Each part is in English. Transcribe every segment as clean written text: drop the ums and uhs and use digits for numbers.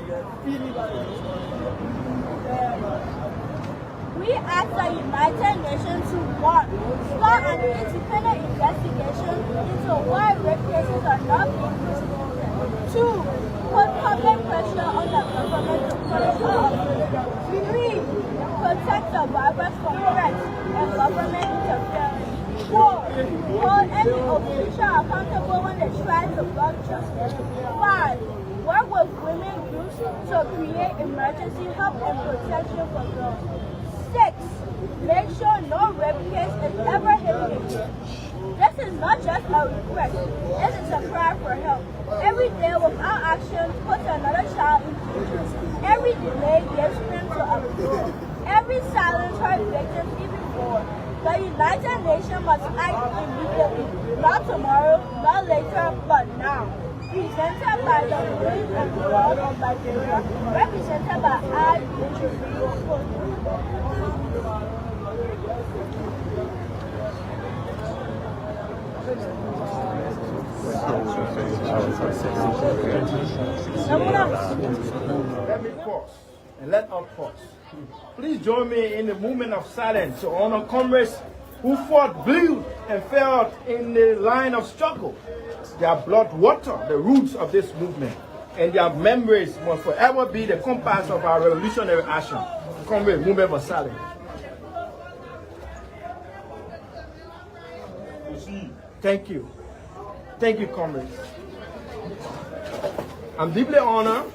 We ask the United Nations to 1. Start an independent investigation into why rape cases are not being prosecuted. 2. Put public pressure on the government to punish all offenders. 3. Protect survivors from threats and government interference. 4. Hold any official accountable when they try to block justice. 5. Work with women groups to create emergency help and protection for girls. 6. Make sure no rape case is ever hidden again. This is not just a request, this is a cry for help. Every day without action puts another child in danger. Every delay gives strength to a blow. Every silence hurts victims even more. The United Nations must act immediately, not tomorrow, not later, but now. Presented by the Women and Girls of Liberia, represented by I. Let me pause and let us pause. Please join me in the movement of silence to honor comrades who fought, bleed, and fell in the line of struggle. Their blood water the roots of this movement, and their memories must forever be the compass of our revolutionary action. Comrade, movement for silence. Thank you. Thank you, comrades. I'm deeply honored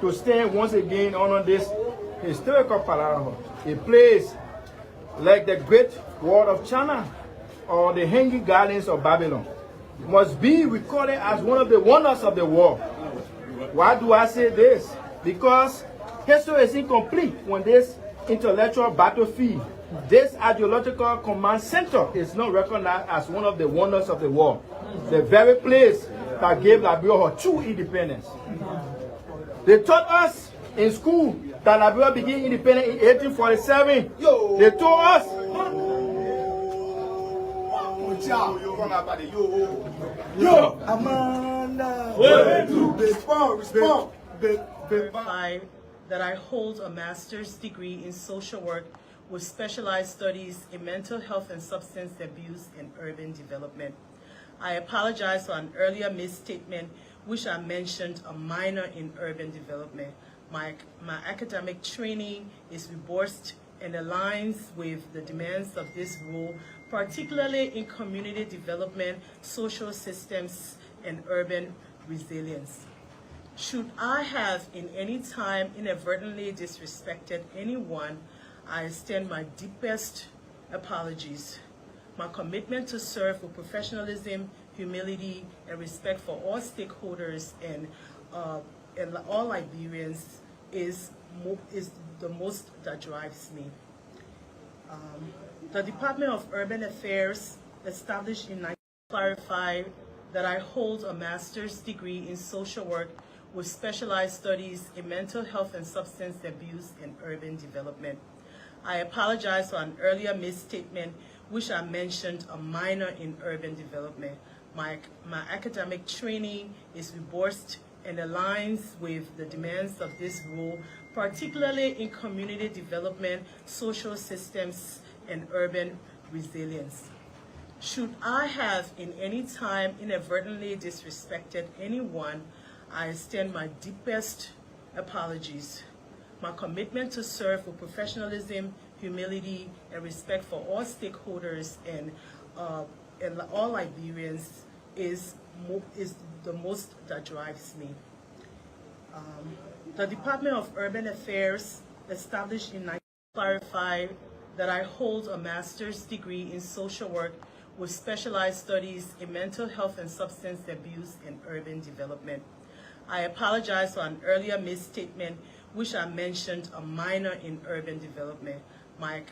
to stand once again on this historical palaver, a place like the Great Wall of China or the Hanging Gardens of Babylon must be recorded as one of the wonders of the world. Why do I say this? Because history is incomplete when this intellectual battlefield, this ideological command center is not recognized as one of the wonders of the world. The very place that gave Liberia her true independence. They taught us in school that Liberia became independent in 1847. They told us. Amanda. Respond. That I hold a master's degree in social work with specialized studies in mental health and substance abuse and urban development. I apologize for an earlier misstatement, which I mentioned a minor in urban development. My academic training is robust and aligns with the demands of this role, particularly in community development, social systems, and urban resilience. Should I have in any time inadvertently disrespected anyone, I extend my deepest apologies. My commitment to serve with professionalism, humility, and respect for all stakeholders and all Liberians is the most that drives me. The Department of Urban Affairs, established in 1990, clarified that I hold a master's degree in social work with specialized studies in mental health and substance abuse and urban development. I apologize for an earlier misstatement, which I mentioned a minor in urban development. My academic training is robust and aligns with the demands of this role, particularly in community development, social systems, and urban resilience. Should I have in any time inadvertently disrespected anyone, I extend my deepest apologies. My commitment to serve with professionalism, humility, and respect for all stakeholders and all Liberians is the most that drives me. The Department of Urban Affairs, established in 1990, clarified that I hold a master's degree in social work with specialized studies in mental health and substance abuse and urban development. I apologize for an earlier misstatement, which I mentioned a minor in urban development. My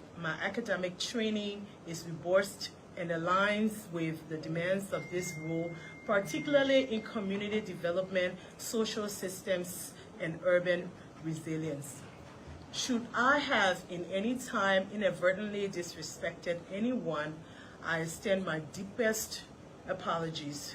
academic training is robust and aligns with the demands of this role, particularly in community development, social systems, and urban resilience. Should I have in any time inadvertently disrespected anyone, I extend my deepest apologies.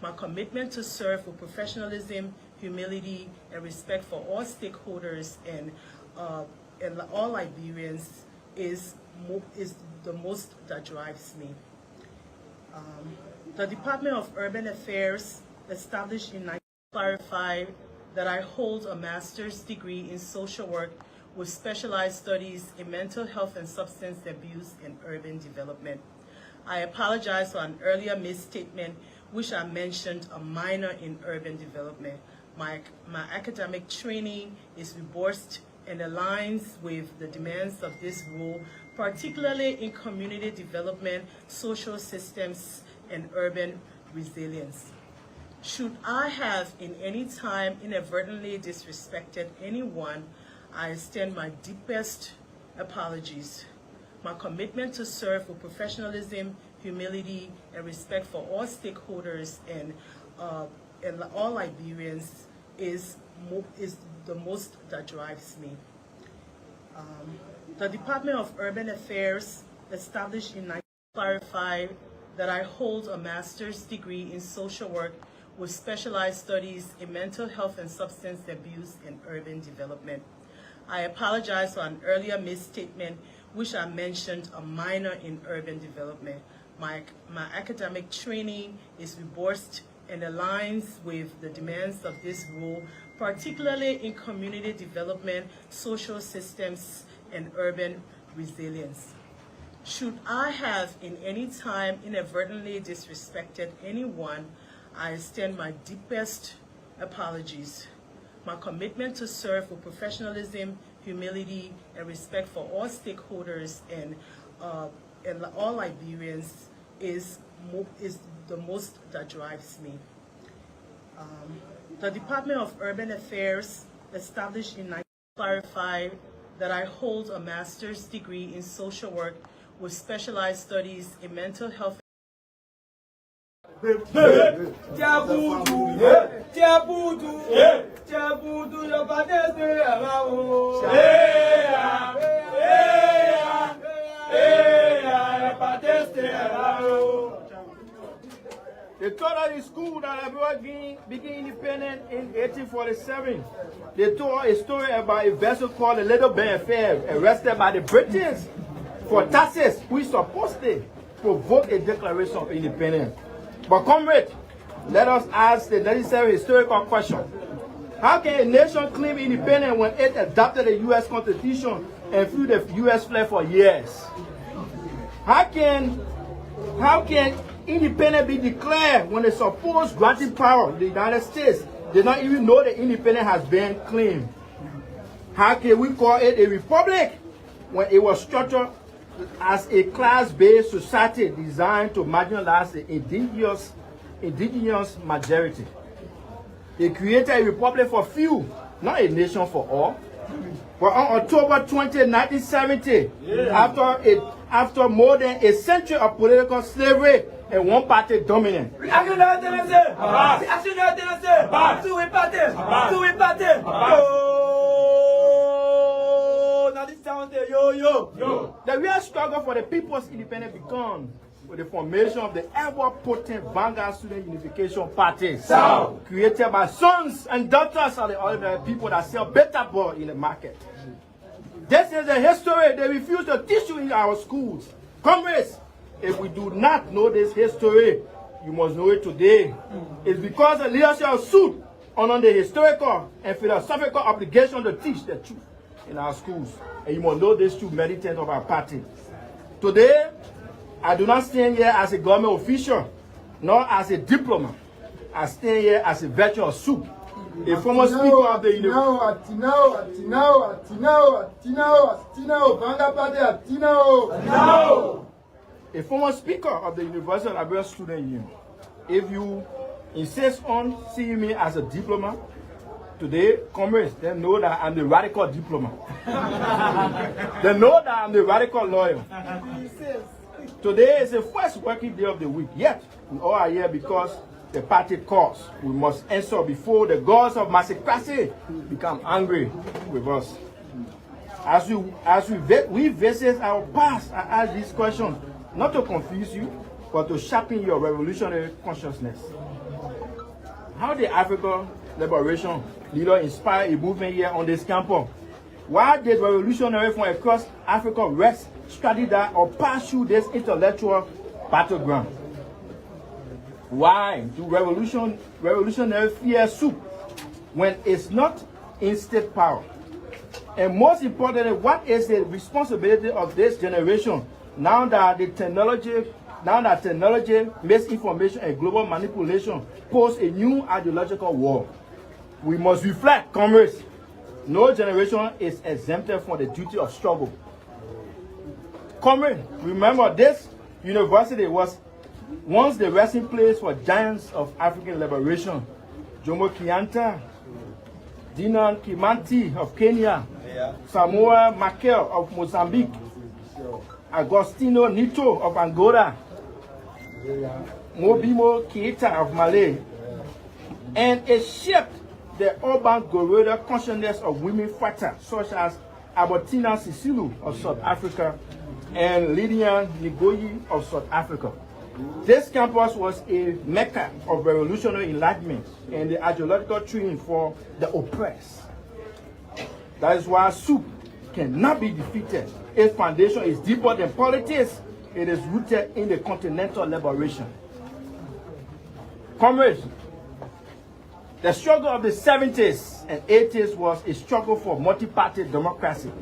My commitment to serve with professionalism, humility, and respect for all stakeholders and all Liberians is the most that drives me. The Department of Urban Affairs, established in 19 clarify that I hold a master's degree in social work with specialized studies in mental health and substance abuse and urban development. I apologize for an earlier misstatement, which I mentioned a minor in urban development. My academic training is robust and aligns with the demands of this role, particularly in community development, social systems, and urban resilience. Should I have in any time inadvertently disrespected anyone, I extend my deepest apologies. My commitment to serve with professionalism, humility, and respect for all stakeholders and all Liberians is the most that drives me. The Department of Urban Affairs, established in 19 clarify that I hold a master's degree in social work with specialized studies in mental health and substance abuse and urban development. I apologize for an earlier misstatement, which I mentioned a minor in urban development. My academic training is robust and aligns with the demands of this role, particularly in community development, social systems, and urban resilience. Should I have in any time inadvertently disrespected anyone, I extend my deepest apologies. My commitment to serve with professionalism, humility, and respect for all stakeholders and all Liberians is the most that drives me. The Department of Urban Affairs, established in 19 clarify that I hold a master's degree in social work with specialized studies in mental health. They taught us in school that Liberia became independent in 1847. They told a story about a vessel called the Little Ben Affair, arrested by the British for taxes, which supposedly provoked a declaration of independence. But comrade, let us ask the necessary historical question. How can a nation claim independence when it adopted the U.S. Constitution and flew the U.S. flag for years? How can independence be declared when the supposed granting power, the United States, did not even know the independence has been claimed? How can we call it a republic when it was structured as a class-based society designed to marginalize the indigenous majority? It created a republic for few, not a nation for all. But on October 20, 1970, after more than a century of political slavery and one-party dominance, the real struggle for the people's independence began with the formation of the ever-potent Vanguard Student Unification Party, created by sons and daughters of the ordinary people that sell better ball in the market. This is a history they refuse to teach you in our schools. Comrades, if we do not know this history, you must know it today. It's because the leadership of suit honor the historical and philosophical obligation to teach the truth in our schools. And you must know this true militant of our party. Today, I do not stand here as a government official, nor as a diplomat. I stand here as a veteran of soup, a former speaker of the university. A former speaker of the University of Liberia Student Union. If you insist on seeing me as a diplomat, today, comrades, they know that I'm the radical diplomat. They know that I'm the radical lawyer. Today is the first working day of the week, yet we all are here because the party calls. We must answer before the gods of massacracy become angry with us. As we visit our past, I ask this question not to confuse you, but to sharpen your revolutionary consciousness. how did African liberation leader inspire a movement here on this campus? Why did revolutionaries from across Africa rest, study that, or pass through this intellectual battleground? Why do revolutionaries fear soup when it's not in state power? And most importantly, what is the responsibility of this generation now that technology, misinformation, and global manipulation pose a new ideological war? We must reflect, comrades. No generation is exempted from the duty of struggle. Comrade, remember this university was once the resting place for giants of African liberation. Jomo Kenyatta, Dinan Kimanti of Kenya, Samoa Machel of Mozambique, Agostino Neto of Angola, Mobimo Keita of Malay, and it shaped the urban guerrilla consciousness of women fighters such as Albertina Sisulu of South Africa and Lydian Ngoyi of South Africa. This campus was a mecca of revolutionary enlightenment and the ideological training for the oppressed. That is why soup cannot be defeated. Its foundation is deeper than politics. It is rooted in the continental liberation. Comrades, the struggle of the 70s and 80s was a struggle for multi-party democracy.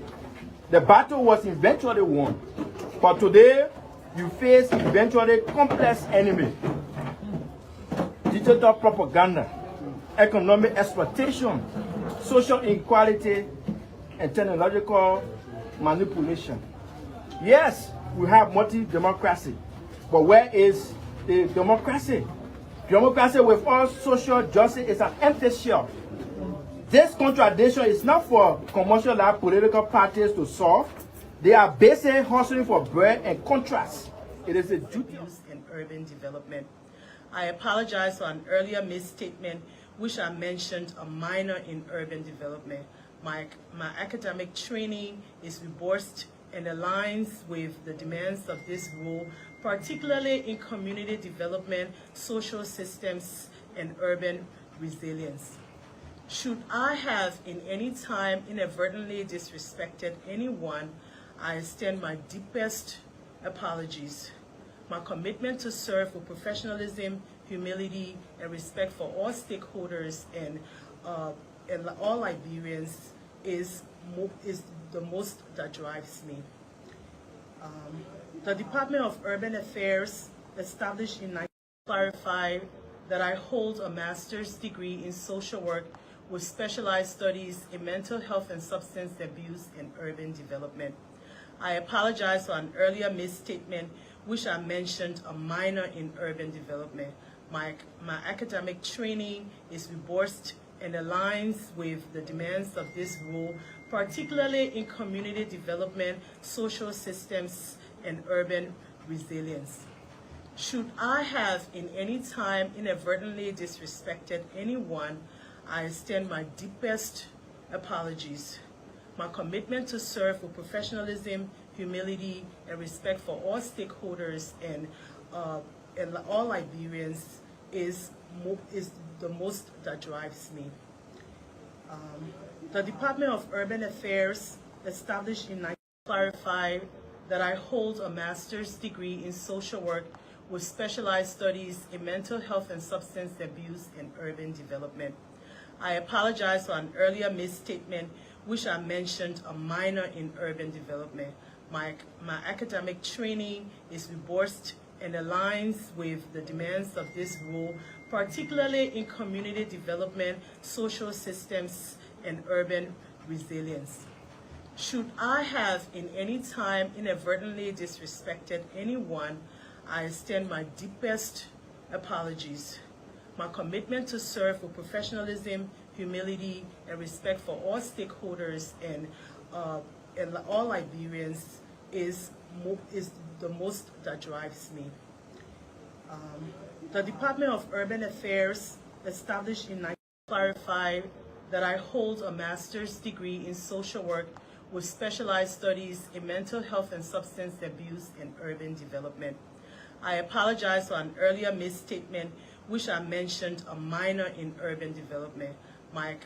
The battle was eventually won, but today you face eventually complex enemy: digital propaganda, economic exploitation, social inequality, and technological manipulation. Yes, we have multi-democracy, but where is the democracy? Democracy without social justice is an empty shell. This contradiction is not for commercialized political parties to solve. They are basically hustling for bread and contrast. It is a duty in urban development. I apologize for an earlier misstatement, which I mentioned a minor in urban development. My academic training is robust and aligns with the demands of this role, particularly in community development, social systems, and urban resilience. Should I have in any time inadvertently disrespected anyone, I extend my deepest apologies. My commitment to serve with professionalism, humility, and respect for all stakeholders and all Liberians is the most that drives me. The Department of Urban Affairs, established in 1990, clarified that I hold a master's degree in social work with specialized studies in mental health and substance abuse and urban development. I apologize for an earlier misstatement, which I mentioned a minor in urban development. My academic training is robust and aligns with the demands of this role, particularly in community development, social systems, and urban resilience. Should I have in any time inadvertently disrespected anyone, I extend my deepest apologies. My commitment to serve with professionalism, humility, and respect for all stakeholders and all Liberians is the most that drives me. The Department of Urban Affairs, established in 1990, clarified that I hold a master's degree in social work with specialized studies in mental health and substance abuse and urban development. I apologize for an earlier misstatement, which I mentioned a minor in urban development. My academic training is robust and aligns with the demands of this role, particularly in community development, social systems, and urban resilience. Should I have in any time inadvertently disrespected anyone, I extend my deepest apologies. My commitment to serve with professionalism, humility, and respect for all stakeholders and all Liberians is the most that drives me. The Department of Urban Affairs, established in 1990, clarified that I hold a master's degree in social work with specialized studies in mental health and substance abuse and urban development. I apologize for an earlier misstatement, which I mentioned a minor in urban development. My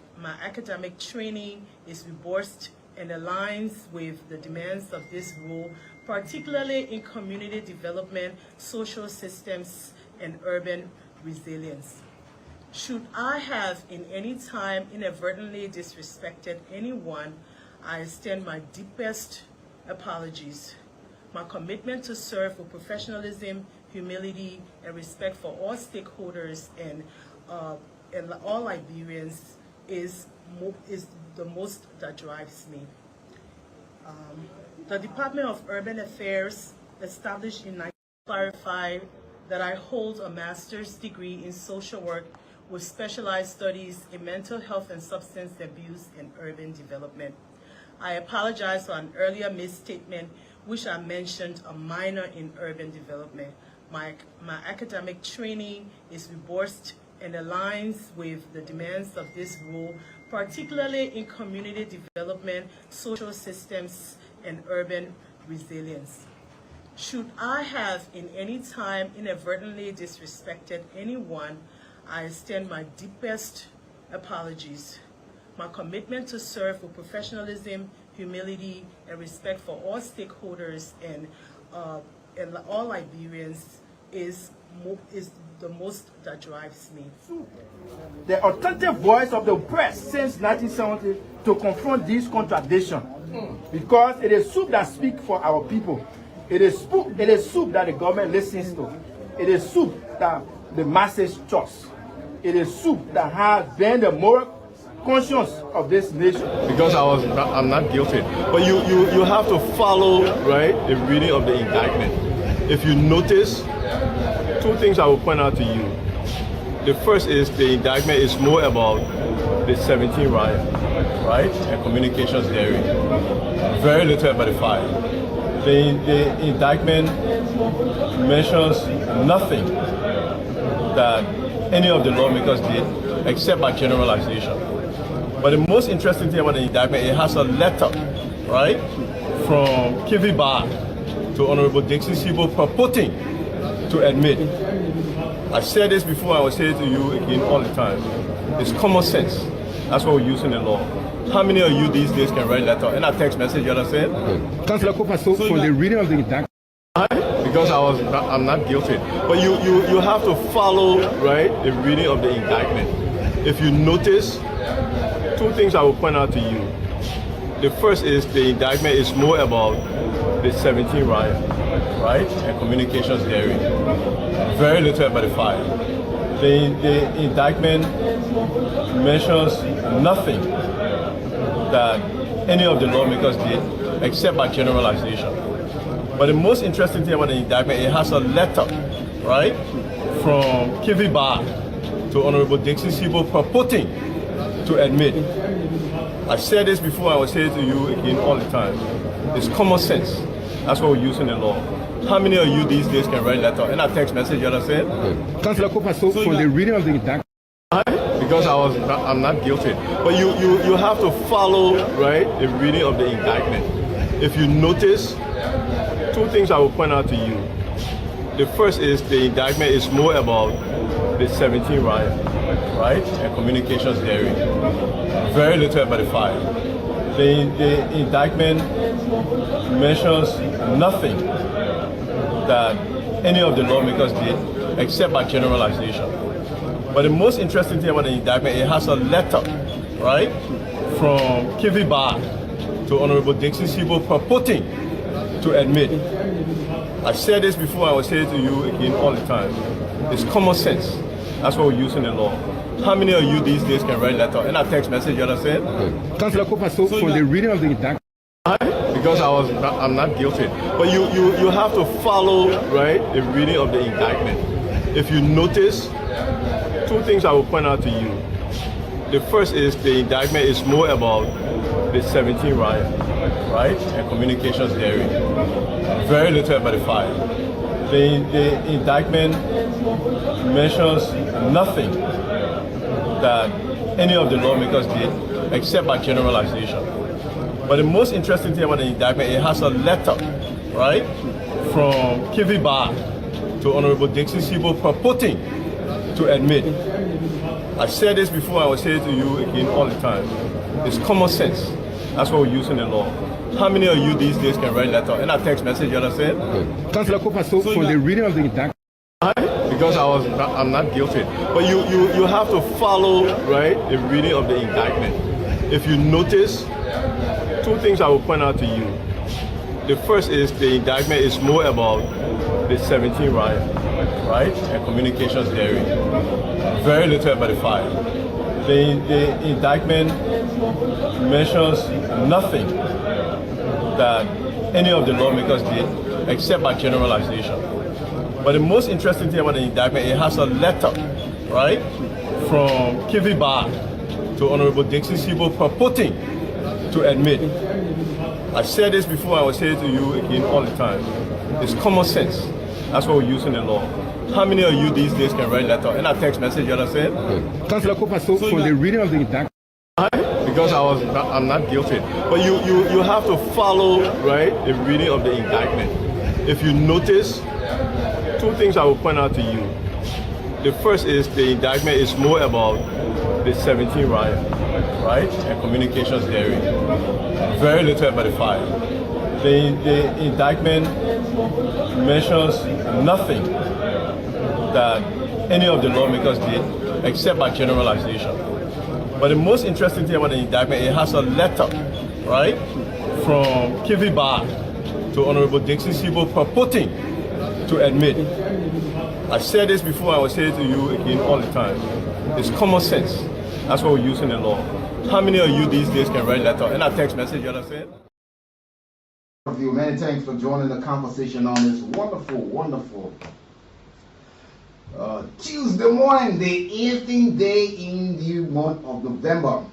academic training is robust and aligns with the demands of this role, particularly in community development, social systems, and urban resilience. Should I have in any time inadvertently disrespected anyone, I extend my deepest apologies. My commitment to serve with professionalism, humility, and respect for all stakeholders and all Liberians is the most that drives me. The Department of Urban Affairs, established in 19 clarify that I hold a master's degree in social work with specialized studies in mental health and substance abuse and urban development. I apologize for an earlier misstatement, which I mentioned a minor in urban development. My academic training is robust and aligns with the demands of this role, particularly in community development, social systems, and urban resilience. Should I have in any time inadvertently disrespected anyone, I extend my deepest apologies. My commitment to serve with professionalism, humility, and respect for all stakeholders and all Liberians is the most that drives me. The authentic voice of the oppressed since 1970 to confront these contradictions, because it is soup that speaks for our people. It is soup that the government listens to. It is soup that the masses trust. It is soup that has been the moral conscience of this nation. Because I'm not guilty, but you have to follow, right, the reading of the indictment. If you notice, two things I will point out to you. The first is the indictment is more about the 17 riot, right, and communications theory. Very little about the fire. The indictment mentions nothing that any of the lawmakers did except by generalization. But the most interesting thing about the indictment, it has a letter, right, from Kivi Bar to Honorable Dixie Sibo purporting to admit. I said this before, I will say it to you again all the time. It's common sense. That's what we use in the law. How many of you these days can write a letter and a text message, you understand? Okay. Councillor Kopa, so from the reading of the indictment, because I'm not guilty, but you have to follow, right, the reading of the indictment. If you notice, two things I will point out to you. The first is the indictment is more about the 17 riot, right, and communications theory. Very little about the fire. The indictment mentions nothing that any of the lawmakers did except by generalization. But the most interesting thing about the indictment, it has a letter, right, from Kivi Bar to Honorable Dixie Sibo purporting to admit. I said this before, I will say it to you again all the time. It's common sense. That's what we use in the law. How many of you these days can write a letter and a text message, you understand? okay. Councillor Kopa, so from the reading of the indictment, because I'm not guilty, but you have to follow, right, the reading of the indictment. If you notice, two things I will point out to you. The first is the indictment is more about the 17 riot, right, and communications theory. Very little about the fire. The indictment mentions nothing that any of the lawmakers did except by generalization. But the most interesting thing about the indictment, it has a letter, right, from Kivi Bar to Honorable Dixie Sibo purporting to admit. I said this before, I will say it to you again all the time. It's common sense. That's what we use in the law. How many of you these days can write a letter and a text message, you understand? okay. Councillor Kopa, so from the reading of the indictment, because I'm not guilty, but you have to follow, right, the reading of the indictment. If you notice, two things I will point out to you. The first is the indictment is more about the 17 riot, right, and communications theory. Very little about the fire. The indictment mentions nothing that any of the lawmakers did except by generalization. But the most interesting thing about the indictment, it has a letter, right, from Kivi Bar to Honorable Dixie Sibo purporting to admit. I said this before, I will say it to you again all the time. It's common sense. That's what we use in the law. How many of you these days can write letter and a text message, you understand? Councillor Kopa, so from the reading of the indictment, because I'm not guilty. But you have to follow, right, the reading of the indictment. If you notice, two things I will point out to you. The first is the indictment is more about the 17 riot, right, and communications theory. Very little about the fire. The indictment mentions nothing that any of the lawmakers did except by generalization. But the most interesting thing about the indictment, it has a letter, right, from Kivi Bar to Honorable Dixie Sibo purporting to admit. I said this before, I will say it to you again all the time. It's common sense. That's what we use in the law. How many of you these days can write letter and a text message, you understand? Councillor Kopa, so from the reading of the indictment, because I'm not guilty. But you have to follow, right, the reading of the indictment. If you notice, two things I will point out to you. The first is the indictment is more about the 17 riot, right, and communications theory. Very little about the fire. The indictment mentions nothing that any of the lawmakers did except by generalization. But the most interesting thing about the indictment, it has a letter, right, from Kivi Bar to Honorable Dixie Sibo purporting to admit. I said this before, I will say it to you again all the time. It's common sense. That's what we use in the law. How many of you these days can write letter and a text message, you understand? Many thanks for joining the conversation on this wonderful Tuesday morning, the 18th day in the month of November,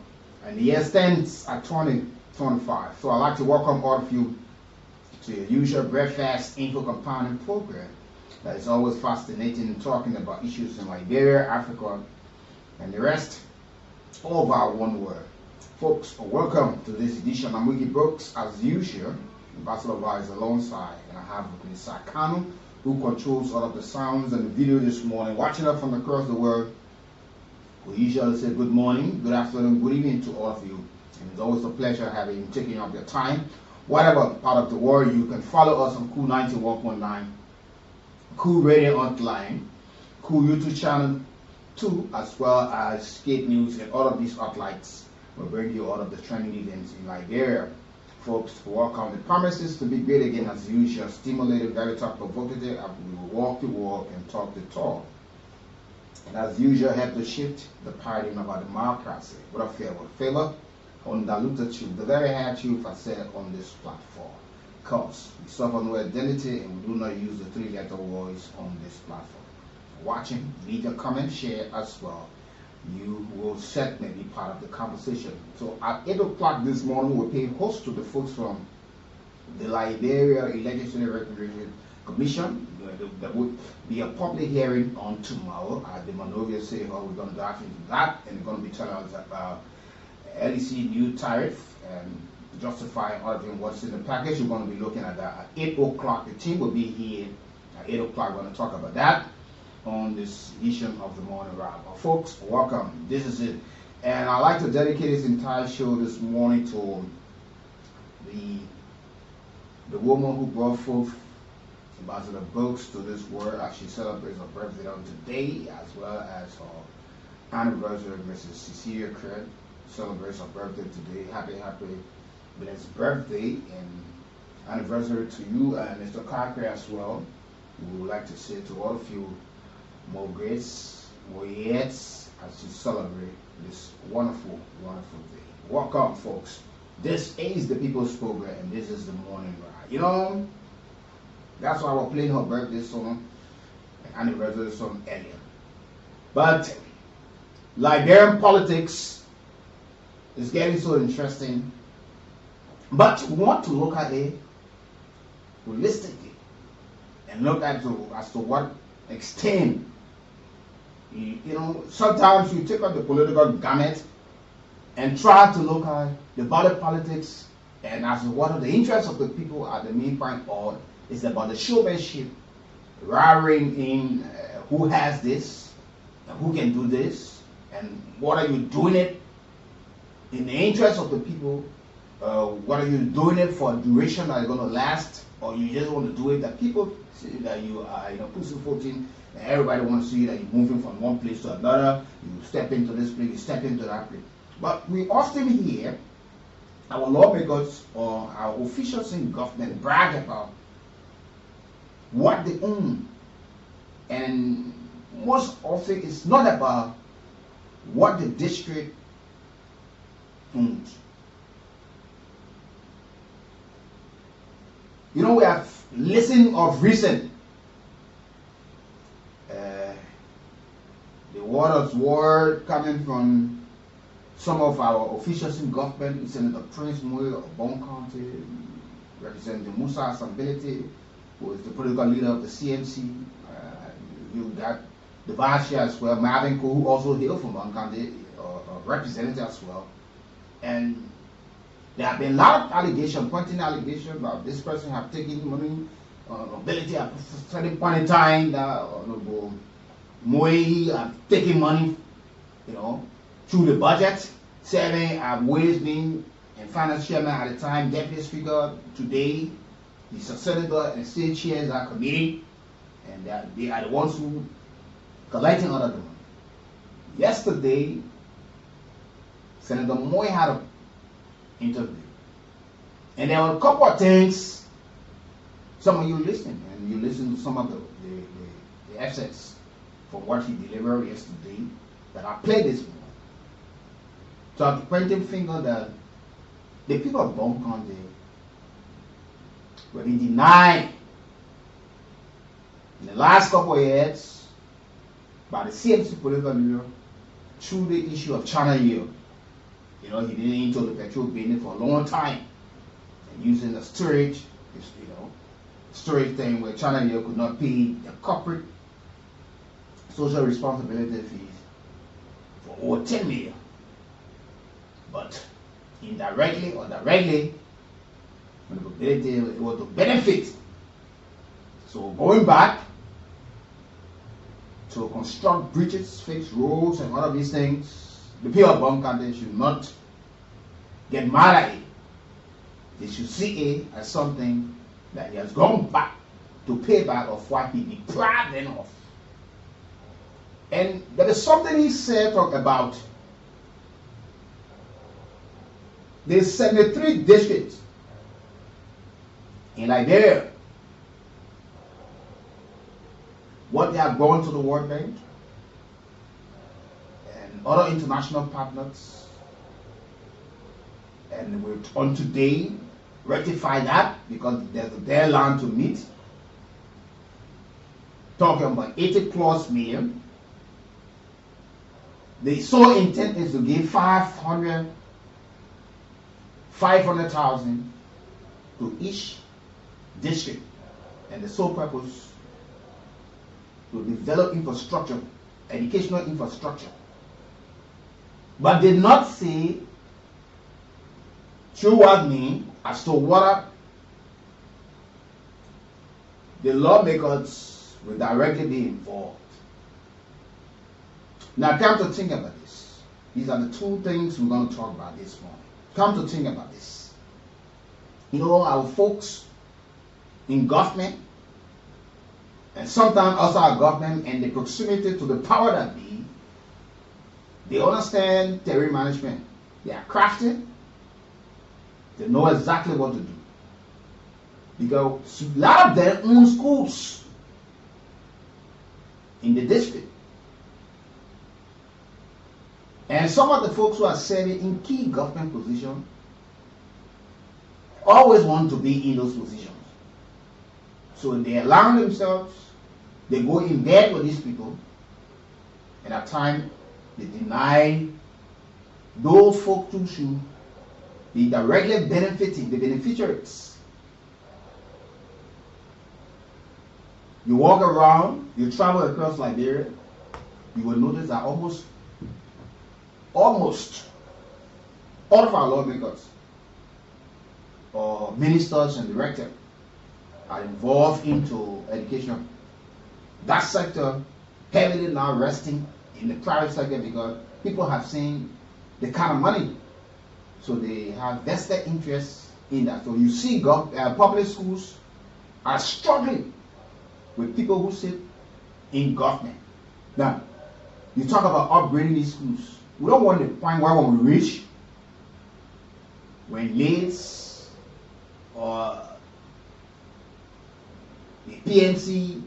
and the year stands at 2025. So I'd like to welcome all of you to your usual breakfast info compounding program that is always fascinating, talking about issues in Liberia, Africa, and the rest of our one world. Folks, welcome to this edition. I'm Wiki Brooks, as usual. Ambassador Vice alongside, and I have with me Sakano, who controls all of the sounds and the video this morning. Watching us from across the world, we usually say good morning, good afternoon, good evening to all of you. And it's always a pleasure taking up your time. Whatever part of the world, you can follow us on Kool 91.9, Kool Radio Hotline, Kool YouTube channel 2, as well as Skate News, and all of these hotlines will bring you all of the trending events in Liberia. Folks, welcome. The promises to be great again as usual, stimulated, very thought-provocative. We will walk the walk and talk the talk. And as usual, help to shift the paradigm about democracy. What a favor, undiluted truth, the very hard truth I said on this platform. Because we suffer no identity and we do not use the three-letter words on this platform. Watching, leave a comment, share as well. You will certainly be part of the conversation. So at 8 o'clock this morning, we'll pay host to the folks from the Liberia Legislative Recognition Commission. There would be a public hearing on tomorrow at the Monrovia City Hall. We're going to dive into that, and we're going to be telling us about LEC new tariff and justifying all of them what's in the package. We're going to be looking at that at 8 o'clock. The team will be here at 8 o'clock. We're going to talk about that on this edition of the Morning Wrap. Folks, welcome. This is it. And I'd like to dedicate this entire show this morning to the woman who brought forth Ambassador Brooks to this world as she celebrates her birthday on today, as well as her anniversary. Mrs. Cecilia Craig celebrates her birthday today. Happy blessed birthday and anniversary to you and Mr. Carker as well. We would like to say to all of you, more grace, more years as you celebrate this wonderful day. Welcome, folks. This is the People's Program, and this is the Morning Ride. You know, that's why we're playing her birthday song and anniversary song earlier. But Liberian politics is getting so interesting. But we want to look at it holistically and look at as to what extent. You know, sometimes you take out the political gamut and try to look at the body politics, and as what are the interests of the people at the main point, or is about the showmanship, roaring in who has this and who can do this, and what are you doing it in the interest of the people? What are you doing it for a duration that is going to last, or you just want to do it that people see that you are, pussyfooting, and everybody wants to see that you're moving from one place to another. You step into this place, you step into that place. But we often hear our lawmakers or our officials in government brag about what they own, and most often it's not about what the district owns. We have listened of recent the word coming from some of our officials in government, Senator Prince Moy of Bon County, Representative Musa Asambelete, who is the political leader of the CMC. You got the vice chair as well, Marvin Kool, who also hails from Bon County, representative as well. And there have been a lot of allegations, pointing allegations about this person have taken money, ability at a certain point in time, that Honorable Moy have taken money, through the budget, serving as ways being and finance chairman at the time, deputy speaker today. He's a senator and still chairs our committee, and they are the ones who collecting all of the money. Yesterday, Senator Moy had an interview, and there were a couple of things. Some of you listened, and you listened to some of the assets from what he delivered yesterday that I played this morning. So I'm pointing finger that the people of Bon County were being denied in the last couple of years by the CMC political leader through the issue of China yield. He didn't into the petrol business for a long time, and using the storage, storage thing where China yield could not pay the corporate social responsibility fees for over 10 million. But indirectly or directly, it was to benefit. So going back to construct bridges, fix roads, and all of these things, the people of Bon County should not get mad at it. They should see it as something that he has gone back to pay back of what he deprived them of. And there is something he said about the 73 districts in Liberia, what they have gone to the World Bank and other international partners, and we're on today rectify that because there's a deadline to meet, talking about 80 plus million. The sole intent is to give 500,000 to each district, and the sole purpose to develop infrastructure, educational infrastructure, but did not say through what mean as to what the lawmakers will directly be involved. Now come to think about this. These are the two things we're going to talk about this morning. Come to think about this. Our folks in government, and sometimes also our government and the proximity to the power that be, they understand terrain management. They are crafty. They know exactly what to do. Because a lot of them own schools in the district. And some of the folks who are serving in key government positions always want to be in those positions. So they allow themselves, they go in bed with these people, and at times they deny those folks who should be directly benefiting, the beneficiaries. You walk around, you travel across Liberia, you will notice that almost all of our lawmakers or ministers and directors are involved into education. That sector heavily now resting in the private sector because people have seen the kind of money. So they have vested interest in that. So you see public schools are struggling with people who sit in government. Now, you talk about upgrading these schools. We don't want the point where when we reach, when Leeds or the PNC,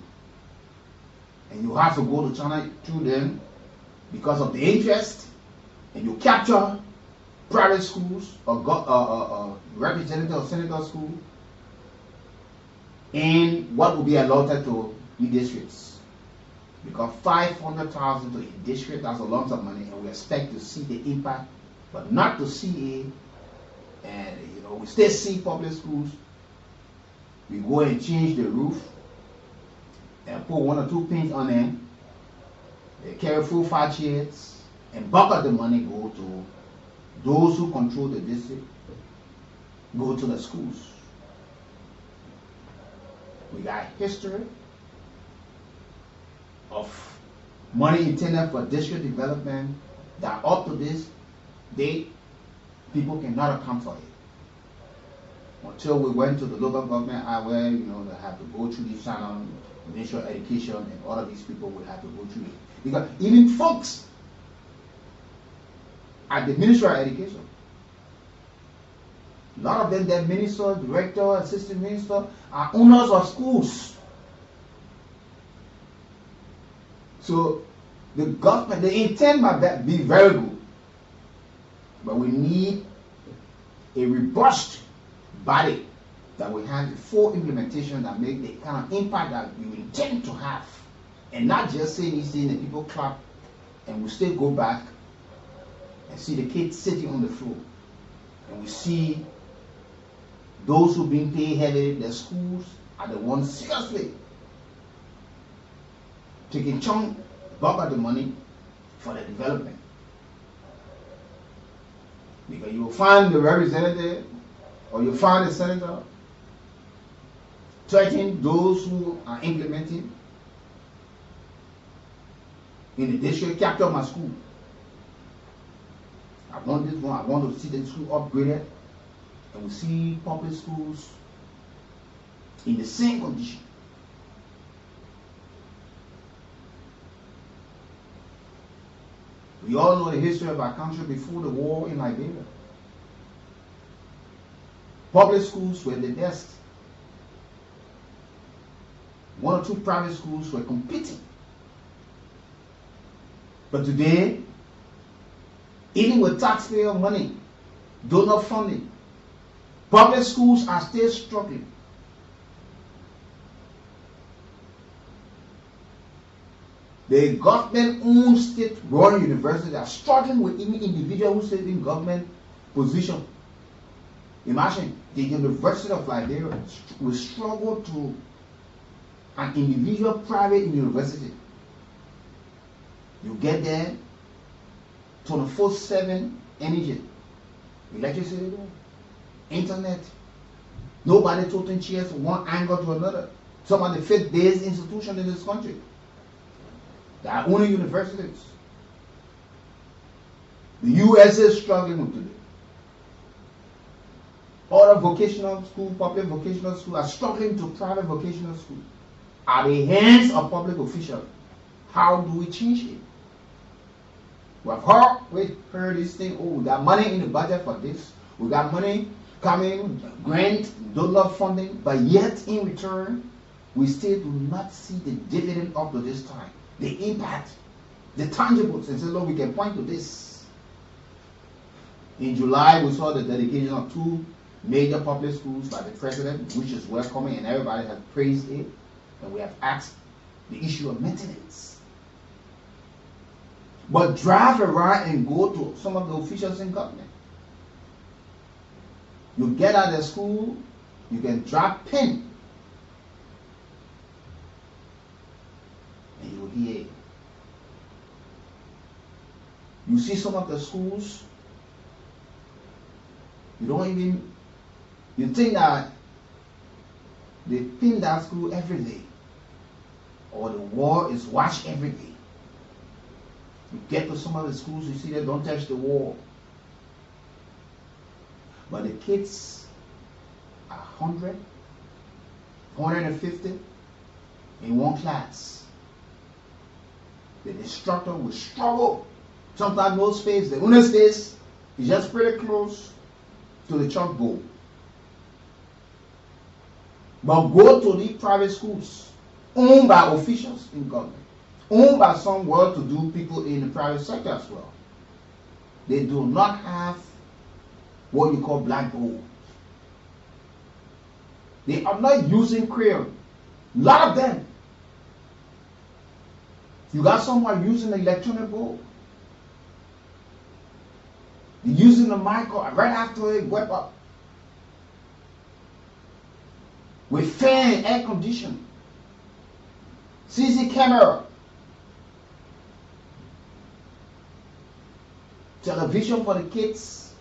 and you have to go to China through them because of the interest, and you capture private schools or representative or senator school, and what will be allotted to the districts. Because 500,000 to a district, that's a lot of money, and we expect to see the impact, but not to see it. And we still see public schools. We go and change the roof and put 1 or 2 paints on them. They carry full 5 chairs, and bulk of the money go to those who control the district, go to the schools. We got history of money intended for district development that up to this date, people cannot account for it. Until we went to the local government where, they have to go through this channel, Ministry of Education, and all of these people will have to go through it. Because even folks at the Ministry of Education, a lot of them, their minister, director, assistant minister, are owners of schools. So the government, the intent might be very good, but we need a robust body that will have a full implementation that make the kind of impact that we intend to have, and not just saying these things and people clap and we still go back and see the kids sitting on the floor, and we see those who being paid heavily, the schools are the ones seriously taking chunk bulk of the money for the development. Because you will find the representative or you find the senator threatening those who are implementing in the district, capture my school. I want this one, I want to see the school upgraded, and we see public schools in the same condition. We all know the history of our country before the war in Liberia. Public schools were the best. 1 or 2 private schools were competing. But today, even with taxpayer money, donor funding, public schools are still struggling. The government-owned state-run universities are struggling with even individuals who sit in government position. Imagine the University of Liberia will struggle to an individual private university. You get there, 24/7 energy, electricity, internet. Nobody tilting chairs from one angle to another. Some of the faith-based institutions in this country. There are only universities. The US is struggling with today. Other vocational schools, public vocational schools are struggling to private vocational schools. At the hands of public officials, how do we change it? We heard this thing, oh, we got money in the budget for this. We got money coming, grant, donor funding, but yet in return, we still do not see the dividend up to this time. The impact, the tangibles, and say, look, we can point to this. In July, we saw the dedication of 2 major public schools by the president, which is welcoming, and everybody has praised it. And we have asked the issue of maintenance. But drive around and go to some of the officials in government. You get out of school, you can drop pin, and you will hear it. You see some of the schools, you think that they pin that school every day, or the wall is washed every day. You get to some of the schools, you see they don't touch the wall. But the kids are 100, 150 in one class. The instructor will struggle. Sometimes no space. The only space is just pretty close to the chalkboard. But go to the private schools owned by officials in government, owned by some well-to-do people in the private sector as well. They do not have what you call blackboard. They are not using crayon. A lot of them. You got someone using the electronic board. They're using the mic right after it went up. With fan, air conditioning, CC camera, television for the kids.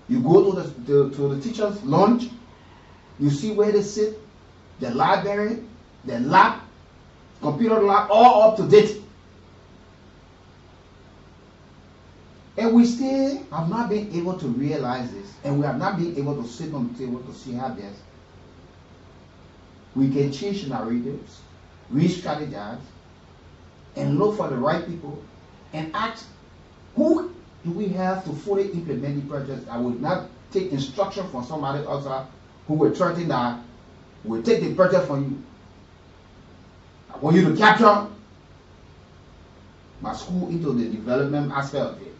You go to the teacher's lunch. You see where they sit, the library, the lab, computer lab, all up to date. And we still have not been able to realize this, and we have not been able to sit on the table to see how this. We can change narratives, re-strategize, and look for the right people, and ask, who do we have to fully implement the project? I would not take instruction from somebody else who will threaten that will take the project from you. I want you to capture my school into the development aspect of it.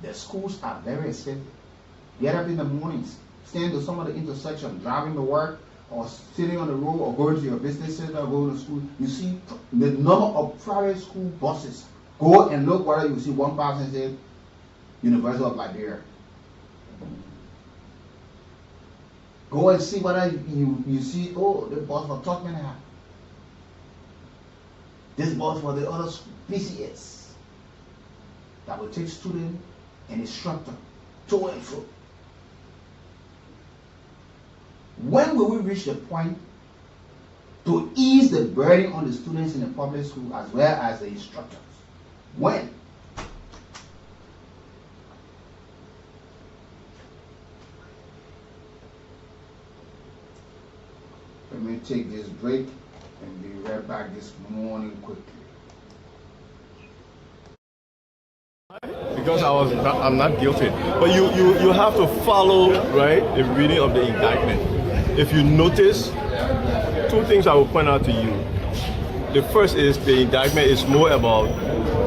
The schools are very expensive. Get up in the mornings, stand to some of the intersection, driving to work, or sitting on the road, or going to your business center, or going to school. You see the number of private school buses. Go and look whether you see one person say University of Liberia. Go and see whether you see, oh, the bus for Turkmenham. This bus for the other school, PCS, that will take student and instructor to and fro. When will we reach the point to ease the burden on the students in the public school as well as the instructors? When? Let me take this break and be right back this morning quickly. Because I'm not guilty. But you have to follow, right, the reading of the indictment. If you notice, two things I will point out to you. The first is the indictment is more about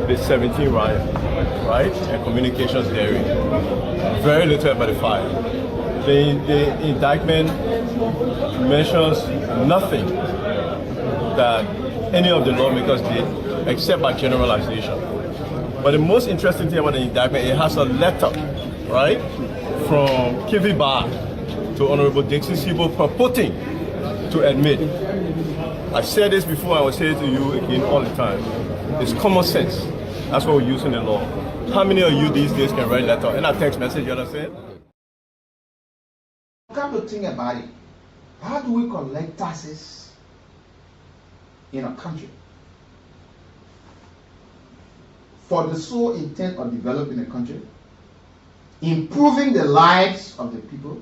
the 17 riot, right, and communications theory. Very little about the fire. The indictment mentions nothing that any of the lawmakers did except by generalization. But the most interesting thing about the indictment, it has a letter, right, from Kivi Bar to Honorable Dixon Sibo purporting to admit. I said this before, I will say it to you again all the time. It's common sense. That's what we use in the law. How many of you these days can write a letter and a text message, you understand? Come to think about it. How do we collect taxes in a country? For the sole intent of developing a country, improving the lives of the people,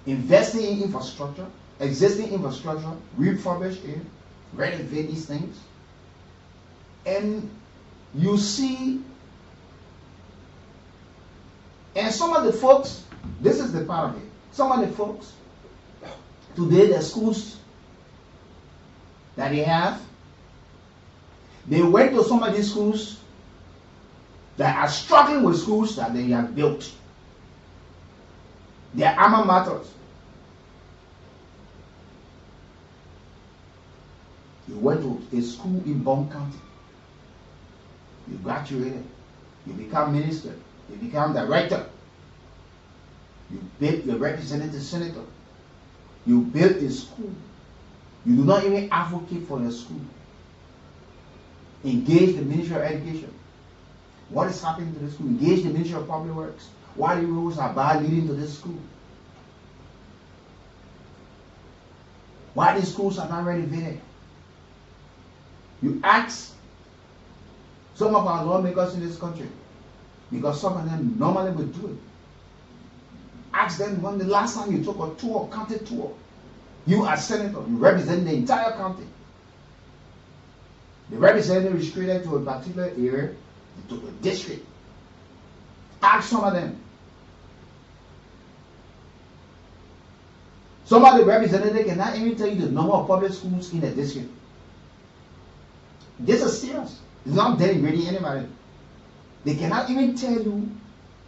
investing in infrastructure, existing infrastructure, refurbish it, renovate these things. And you see, and some of the folks, this is the part of it, some of the folks, today the schools that they have, they went to some of these schools that are struggling with schools that they have built. Their alma maters. You went to a school in Bond County. You graduated. You become minister. You become director. You built your representative senator. You built a school. You do not even advocate for your school. Engage the Ministry of Education. What is happening to the school? Engage the Ministry of Public Works. Why the roads are bad leading to this school? Why these schools are not renovated? You ask some of our lawmakers in this country, because some of them normally would do it. Ask them when the last time you took a tour, county tour. You as senator, you represent the entire county. The representative is created to a particular area, to a district. Ask some of them. Some of the representatives cannot even tell you the number of public schools in the district. This is serious. It's not denigrating anybody. They cannot even tell you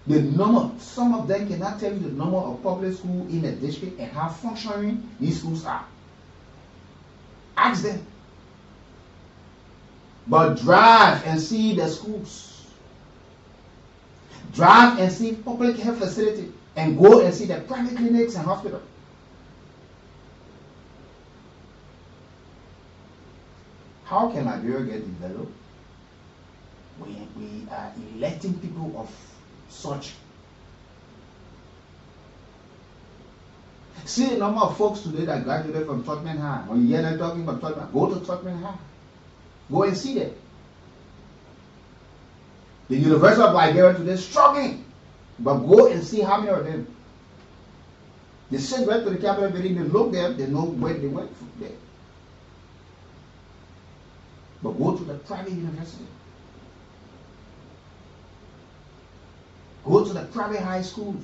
the number. Some of them cannot tell you the number of public schools in the district and how functioning these schools are. Ask them. But drive and see the schools. Drive and see public health facility, and go and see the private clinics and hospitals. How can Liberia get developed when we are electing people of such? See the number of folks today that graduated from Tottenham High. When you hear them talking about Tottenham, go to Tottenham High. Go and see them. The University of Liberia today is struggling, but go and see how many of them. They sit right to the Capitol building, they look there, they know where they went from there. But go to the private university. Go to the private high schools.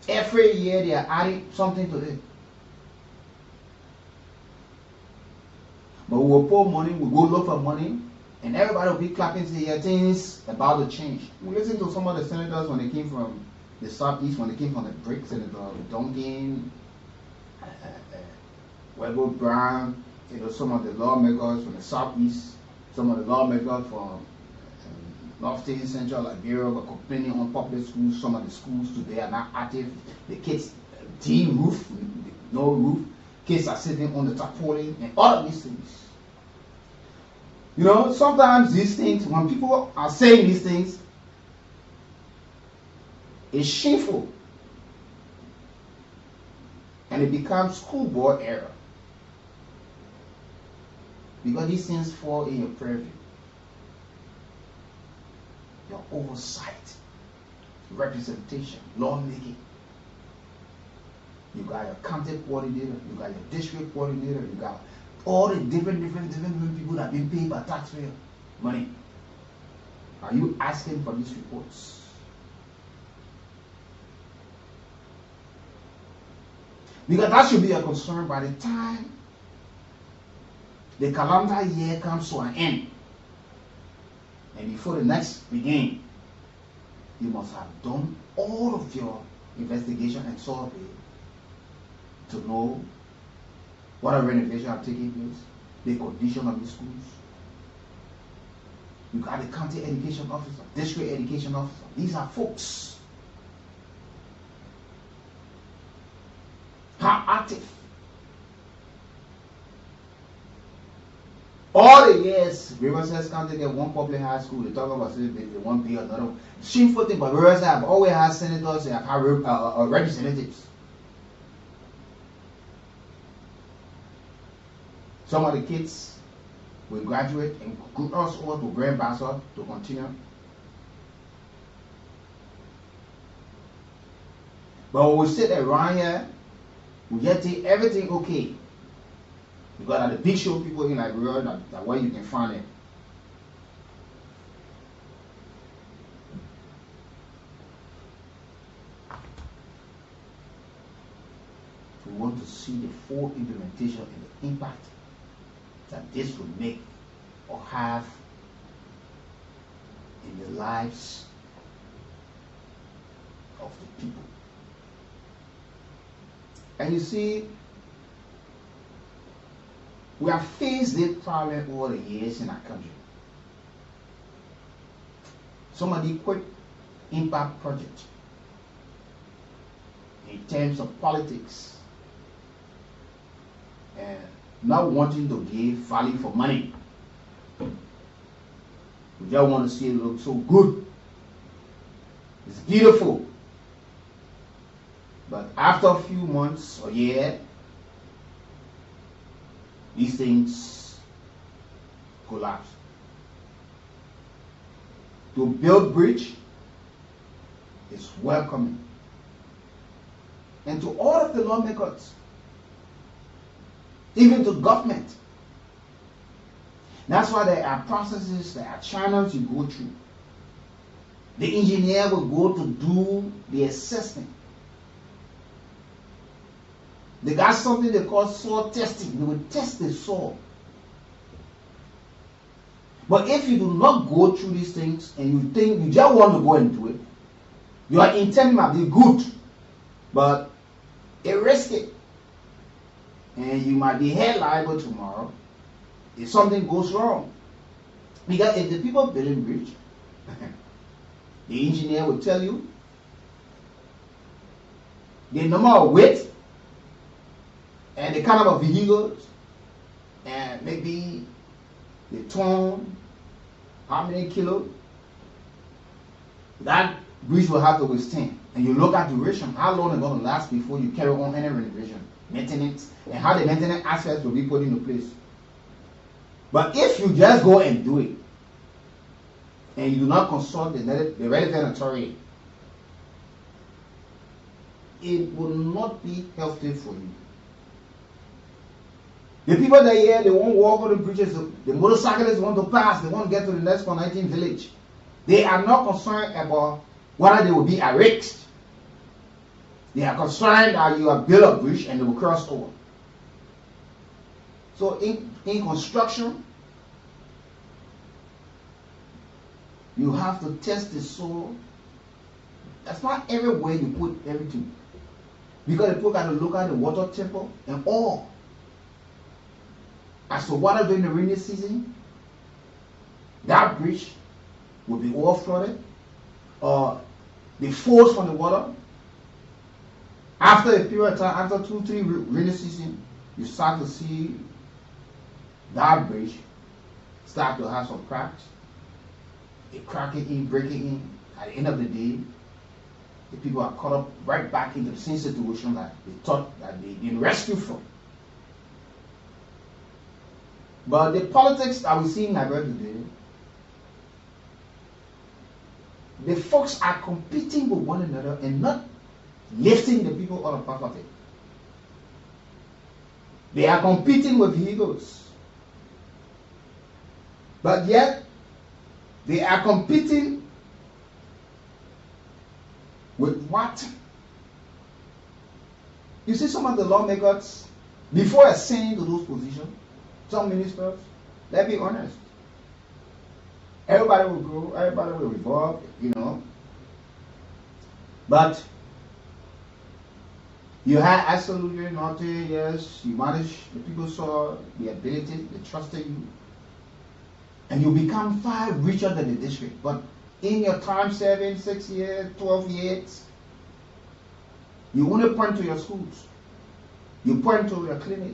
Every year they are adding something to it. But we will pour money, we go look for money, and everybody will be clapping, say, yeah, things about to change. We listen to some of the senators when they came from the Southeast, when they came from the BRICS, Senator Duncan, Weber Brown, some of the lawmakers from the Southeast, some of the lawmakers from North Central Liberia were complaining on public schools. Some of the schools today are not active. The kids, roof, no roof. Kids are sitting on the tarpaulin and all of these things. You know, sometimes these things, when people are saying these things, it's shameful. And it becomes schoolboy error. Because these things fall in your purview. Your oversight, representation, lawmaking. You got your county coordinator, you got your district coordinator, you got all the different people that have been paid by taxpayer money. Are you asking for these reports? Because that should be a concern by the time the calendar year comes to an end. And before the next begin, you must have done all of your investigation and survey to know what renovation are taking place, the condition of the schools. You got the county education officer, district education officer. These are folks. How active? All the years, Riverside County get one public high school. They talk about they want to be another one. Shameful thing, but Riverside have always had senators and have had representatives. Some of the kids will graduate and cross over to Grand Bassa to continue. But when we sit around here, we get to everything okay. Because at the big show people in Liberia, that where you can find it. We want to see the full implementation and the impact that this will make or have in the lives of the people. And you see, we have faced this problem over the years in our country. Some of the quick impact projects in terms of politics and not wanting to give value for money. We just want to see it look so good. It's beautiful. But after a few months or year, these things collapse. To build bridge is welcoming. And to all of the lawmakers, even to government. That's why there are processes, there are channels you go through. The engineer will go to do the assessment. They got something they call soil testing. They will test the soil. But if you do not go through these things and you think you just want to go and do it, your intent might be good, but it's risky. And you might be held liable tomorrow if something goes wrong. Because if the people building bridge, the engineer will tell you the number of weight and the kind of vehicles and maybe the ton, how many kilos that bridge will have to withstand. And you look at duration, how long it's going to last before you carry on any renovation, maintenance, and how the maintenance aspects will be put into place. But if you just go and do it, and you do not consult the relevant authority, it will not be healthy for you. The people that here, they won't walk on the bridges, the motorcyclists want to pass, they want to get to the next connecting village. They are not concerned about whether they will be erased. They are concerned that you have built a bridge and they will cross over. So in construction, you have to test the soil. That's not everywhere you put everything. Because the people got to look at the water table and all. As for water during the rainy season, that bridge will be all flooded, or the force from the water. After a period of time, after 2-3 rainy season, you start to see that bridge start to have some cracks. It cracking in, breaking in. At the end of the day, the people are caught up right back into the same situation that they thought that they been rescued from. But the politics that we see in Nigeria today, the folks are competing with one another and not lifting the people out of poverty. They are competing with vehicles. But yet, they are competing with what? You see some of the lawmakers, before ascending to those positions, some ministers, let's be honest, everybody will grow, everybody will evolve, you know. But you had absolutely nothing, yes, you managed, the people saw the ability, they trusted you, and you become far richer than the district. But in your time serving, 6 years, 12 years, you only point to your schools, you point to your clinic,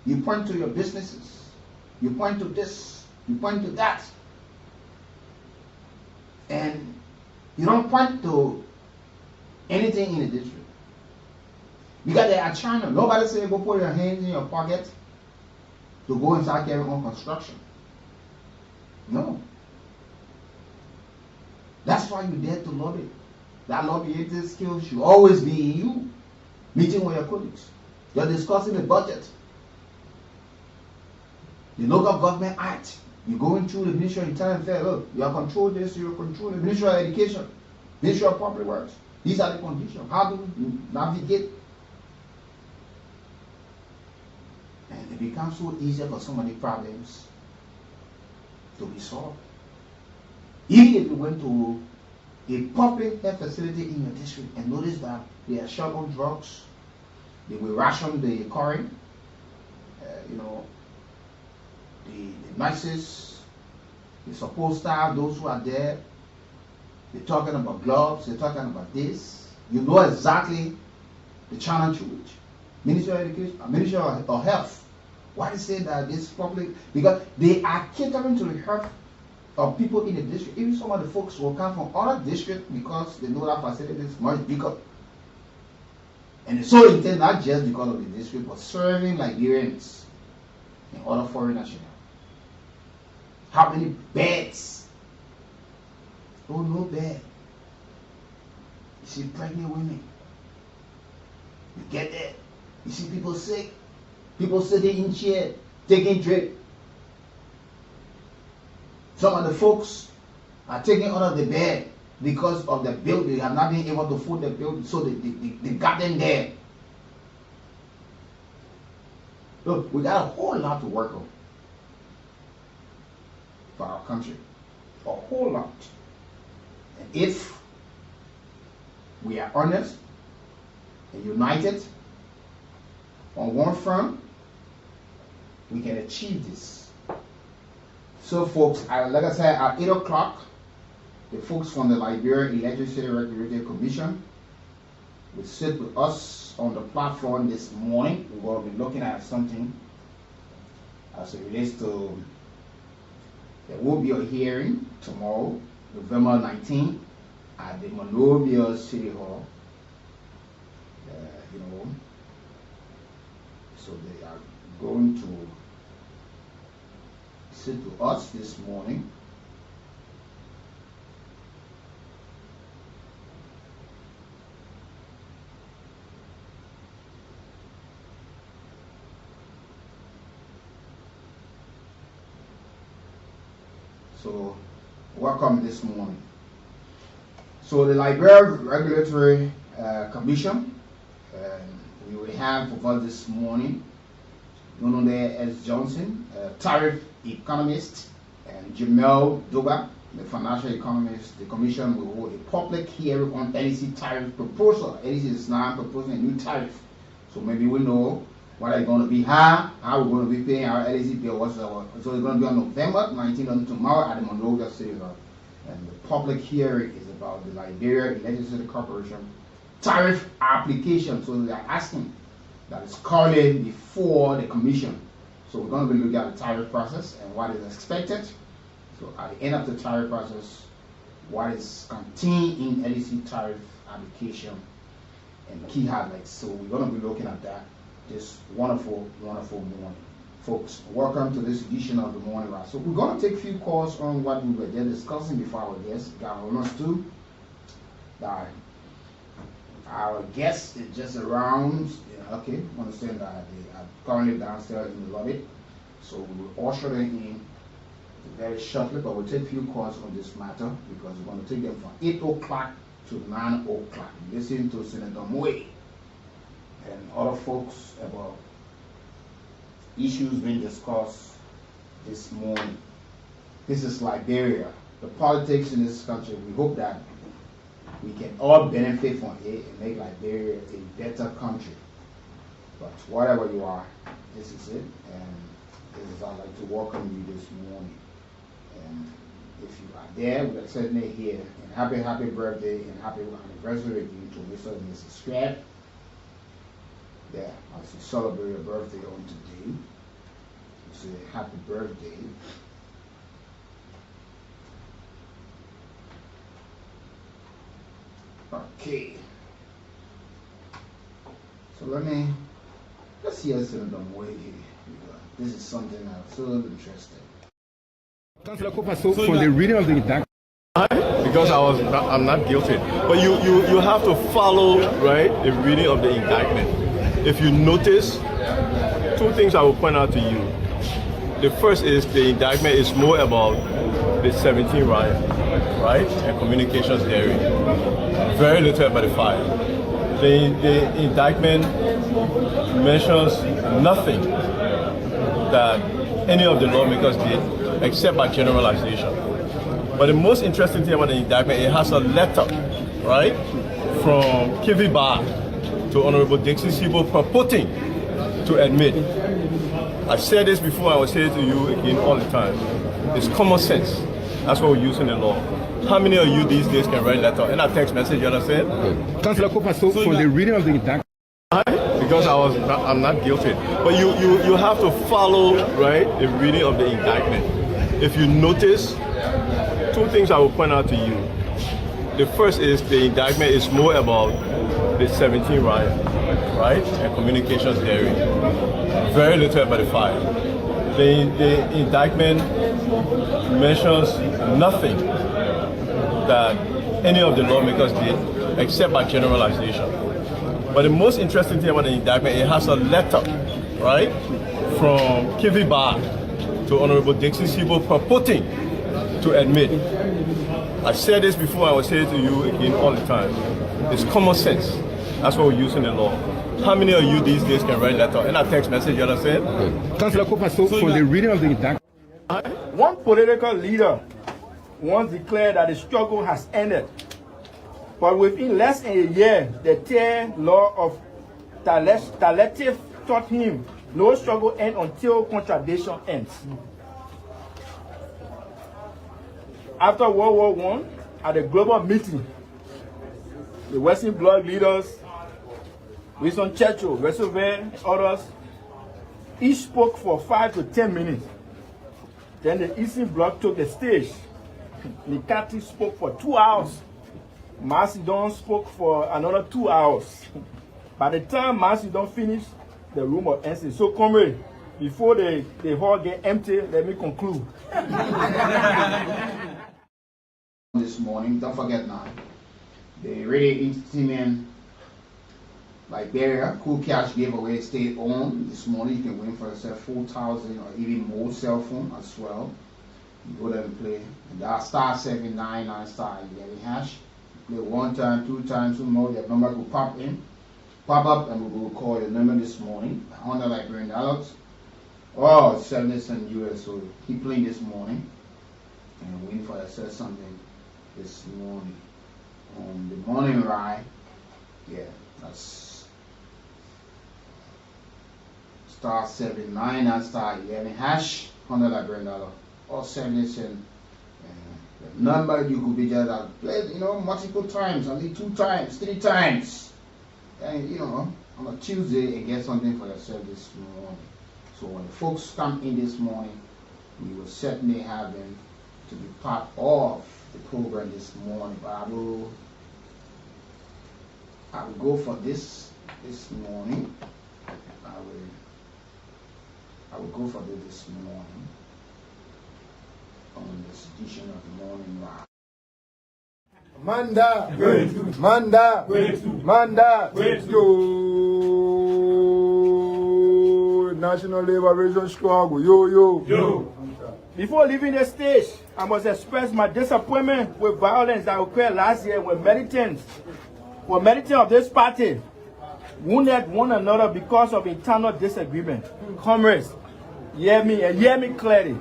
you point to your businesses, you point to this, you point to that, and you don't point to anything in the district. Because they are China. Nobody say go put your hands in your pocket to go and start carrying on construction. No. That's why you dare to lobby. That lobbying skill should always be in you. Meeting with your colleagues. You're discussing the budget. The local government act. You're going through the Ministry of Internal Affairs. Look, you are control this, you are control the Ministry of Education, Ministry of Public Works. These are the conditions. How do you navigate? And it becomes so easier for so many problems to be solved. Even if you went to a public health facility in your district and notice that they are short on drugs, they will ration the current, you know, the nurses, the support staff, those who are there, they're talking about gloves, they're talking about this. You know exactly the challenge to which. Ministry of Education, Ministry of Health. Why they say that this public? Because they are catering to the health of people in the district. Even some of the folks will come from other districts because they know that facility is much bigger. And it's so intense, not just because of the district, but serving Liberians and other foreign nationals. How many beds? Oh, no bed. You see pregnant women. You get that? You see people sick. People sitting in chair, taking drip. Some of the folks are taking out of the bed because of the bill. They have not been able to foot the bill, so they got them there. Look, we got a whole lot to work on for our country. A whole lot. And if we are honest and united on one front, we can achieve this. So folks, like I said, at 8 o'clock, the folks from the Liberia Electricity Regulatory Commission will sit with us on the platform this morning. We will be looking at something as it relates to, there will be a hearing tomorrow, November 19th, at the Monrovia City Hall. So they are going to sit to us this morning. So welcome this morning. So the Liberia Regulatory Commission, we will have with us this morning Nonode S. Johnson, tariff economist, and Jamel Doba, the financial economist. The commission will hold a public hearing on LEC tariff proposal. LEC is now proposing a new tariff. So maybe we know what are going to be, how we're going to be paying our LEC bill. So it's going to be on November 19th, tomorrow at the Monrovia City Hall. And the public hearing is about the Liberia Electricity Corporation tariff application. So they are asking that is currently before the commission. So we're going to be looking at the tariff process and what is expected. So at the end of the tariff process, what is contained in LEC tariff application and key highlights. So we're going to be looking at that this wonderful, wonderful morning. Folks, welcome to this edition of the Morning Rise. So we're going to take a few calls on what we were there discussing before our guests got on us too. Our guest is just around. Okay, understand that they are currently downstairs in the lobby. So we will usher them in very shortly, but we'll take a few calls on this matter because we're going to take them from 8 o'clock to 9 o'clock. Listen to Senator Moe and other folks about issues being discussed this morning. This is Liberia. The politics in this country, we hope that we can all benefit from it and make Liberia a better country. But whatever you are, this is it. And this is, I'd like to welcome you this morning. And if you are there, we are certainly here. And happy birthday and happy anniversary to you to Mr. and Mrs. Scrap. Yeah, as you celebrate your birthday on today. You say happy birthday. Okay. So let's hear Senator Moe here. This is something I'm so interested. Councillor Kopa, so from the reading of the indictment, because I'm not guilty. But you have to follow, right, the reading of the indictment. If you notice, two things I will point out to you. The first is the indictment is more about the 17 riot, right, and communications theory. Very little about the fire. The indictment mentions nothing that any of the lawmakers did except by generalization. But the most interesting thing about the indictment, it has a letter, right, from Kivi Bar to Honorable Dixie Sibo purporting to admit. I said this before, I will say it to you again all the time. It's common sense. That's what we use in the law. How many of you these days can write a letter and a text message, you understand? Councillor Kopa, so from the reading of the indictment, because I'm not guilty. But you have to follow, right, the reading of the indictment. If you notice, two things I will point out to you. The first is the indictment is more about the 17 riot, right, and communications theory. Very little about the fire. The indictment mentions nothing that any of the lawmakers did except by generalization. But the most interesting thing about the indictment, it has a letter, right, from Kivi Bar to Honorable Dixie Sibo purporting to admit. I said this before, I will say it to you again all the time. It's common sense. That's what we use in the law. How many of you these days can write letter in a text message, you understand? Councillor Kopa, so for the reading of the indictment. One political leader once declared that the struggle has ended. But within less than a year, the tear law of Talective taught him no struggle ends until contradiction ends. After World War I, at a global meeting, the Western Bloc leaders, Winston Churchill, Roosevelt, and others, each spoke for 5 to 10 minutes. Then the Eastern Bloc took the stage. Nikati spoke for 2 hours. Macedon spoke for another 2 hours. By the time Macedon finished, the room was empty. So, comrade, before the hall get empty, let me conclude. This morning, don't forget now, the Radio Entertainment Liberia Kool Cash giveaway stayed on this morning. You can win for yourself 4,000 or even more cell phone as well. You go there and play. And that *799 *11#. Play 1 time, 2 times, 2 more. Your number will pop up, and we will call your number this morning. $100 Oh, 7 cents US. So keep playing this morning and win for yourself something this morning. On the morning ride, yeah, that's *799 *11#. $100 or 7 cents. The number you could be just played, multiple times, only 2 times, 3 times, and on a Tuesday and get something for yourself this morning. So when the folks come in this morning, we will certainly have them to be part of the program this morning. But I will go for this morning. I will go for this morning on this edition of the morning ride. Manda, yo, National Liberation Struggle, yo. Before leaving the stage, I must express my disappointment with violence that occurred last year when militants of this party wounded one another because of internal disagreement. Comrades, hear me and hear me clearly.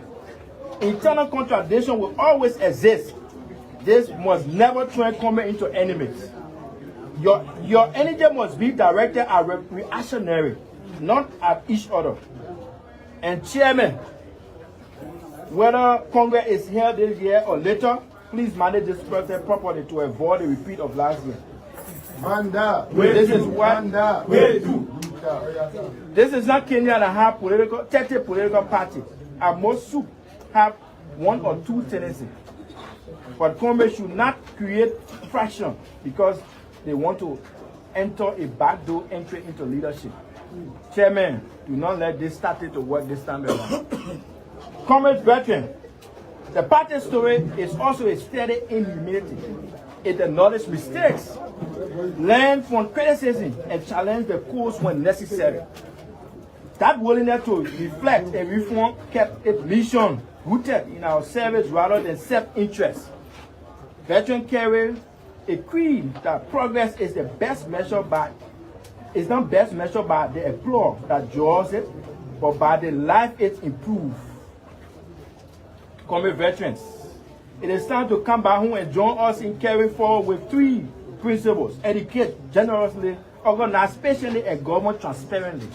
Internal contradiction will always exist. This must never turn comrades into enemies. Your energy must be directed at reactionary, not at each other. And Chairman, whether Congress is held this year or later, please manage this process properly to avoid a repeat of last year. This is not Kenya that have 30 political parties. And most should have 1 or 2 tendencies. But Congress should not create fraction because they want to enter a backdoor entry into leadership. Chairman, do not let this start to work this time around. Comrades, brethren, the party story is also a study in humility. It acknowledges mistakes, learn from criticism, and challenge the course when necessary. That willingness to reflect and reform kept its mission rooted in our service rather than self-interest. Veterans carry a creed that progress is not best measured by the applause that draws it, but by the life it improves. Comrade veterans, it is time to come back home and join us in carrying forward with 3 principles: educate generously, organize patiently, and govern transparently.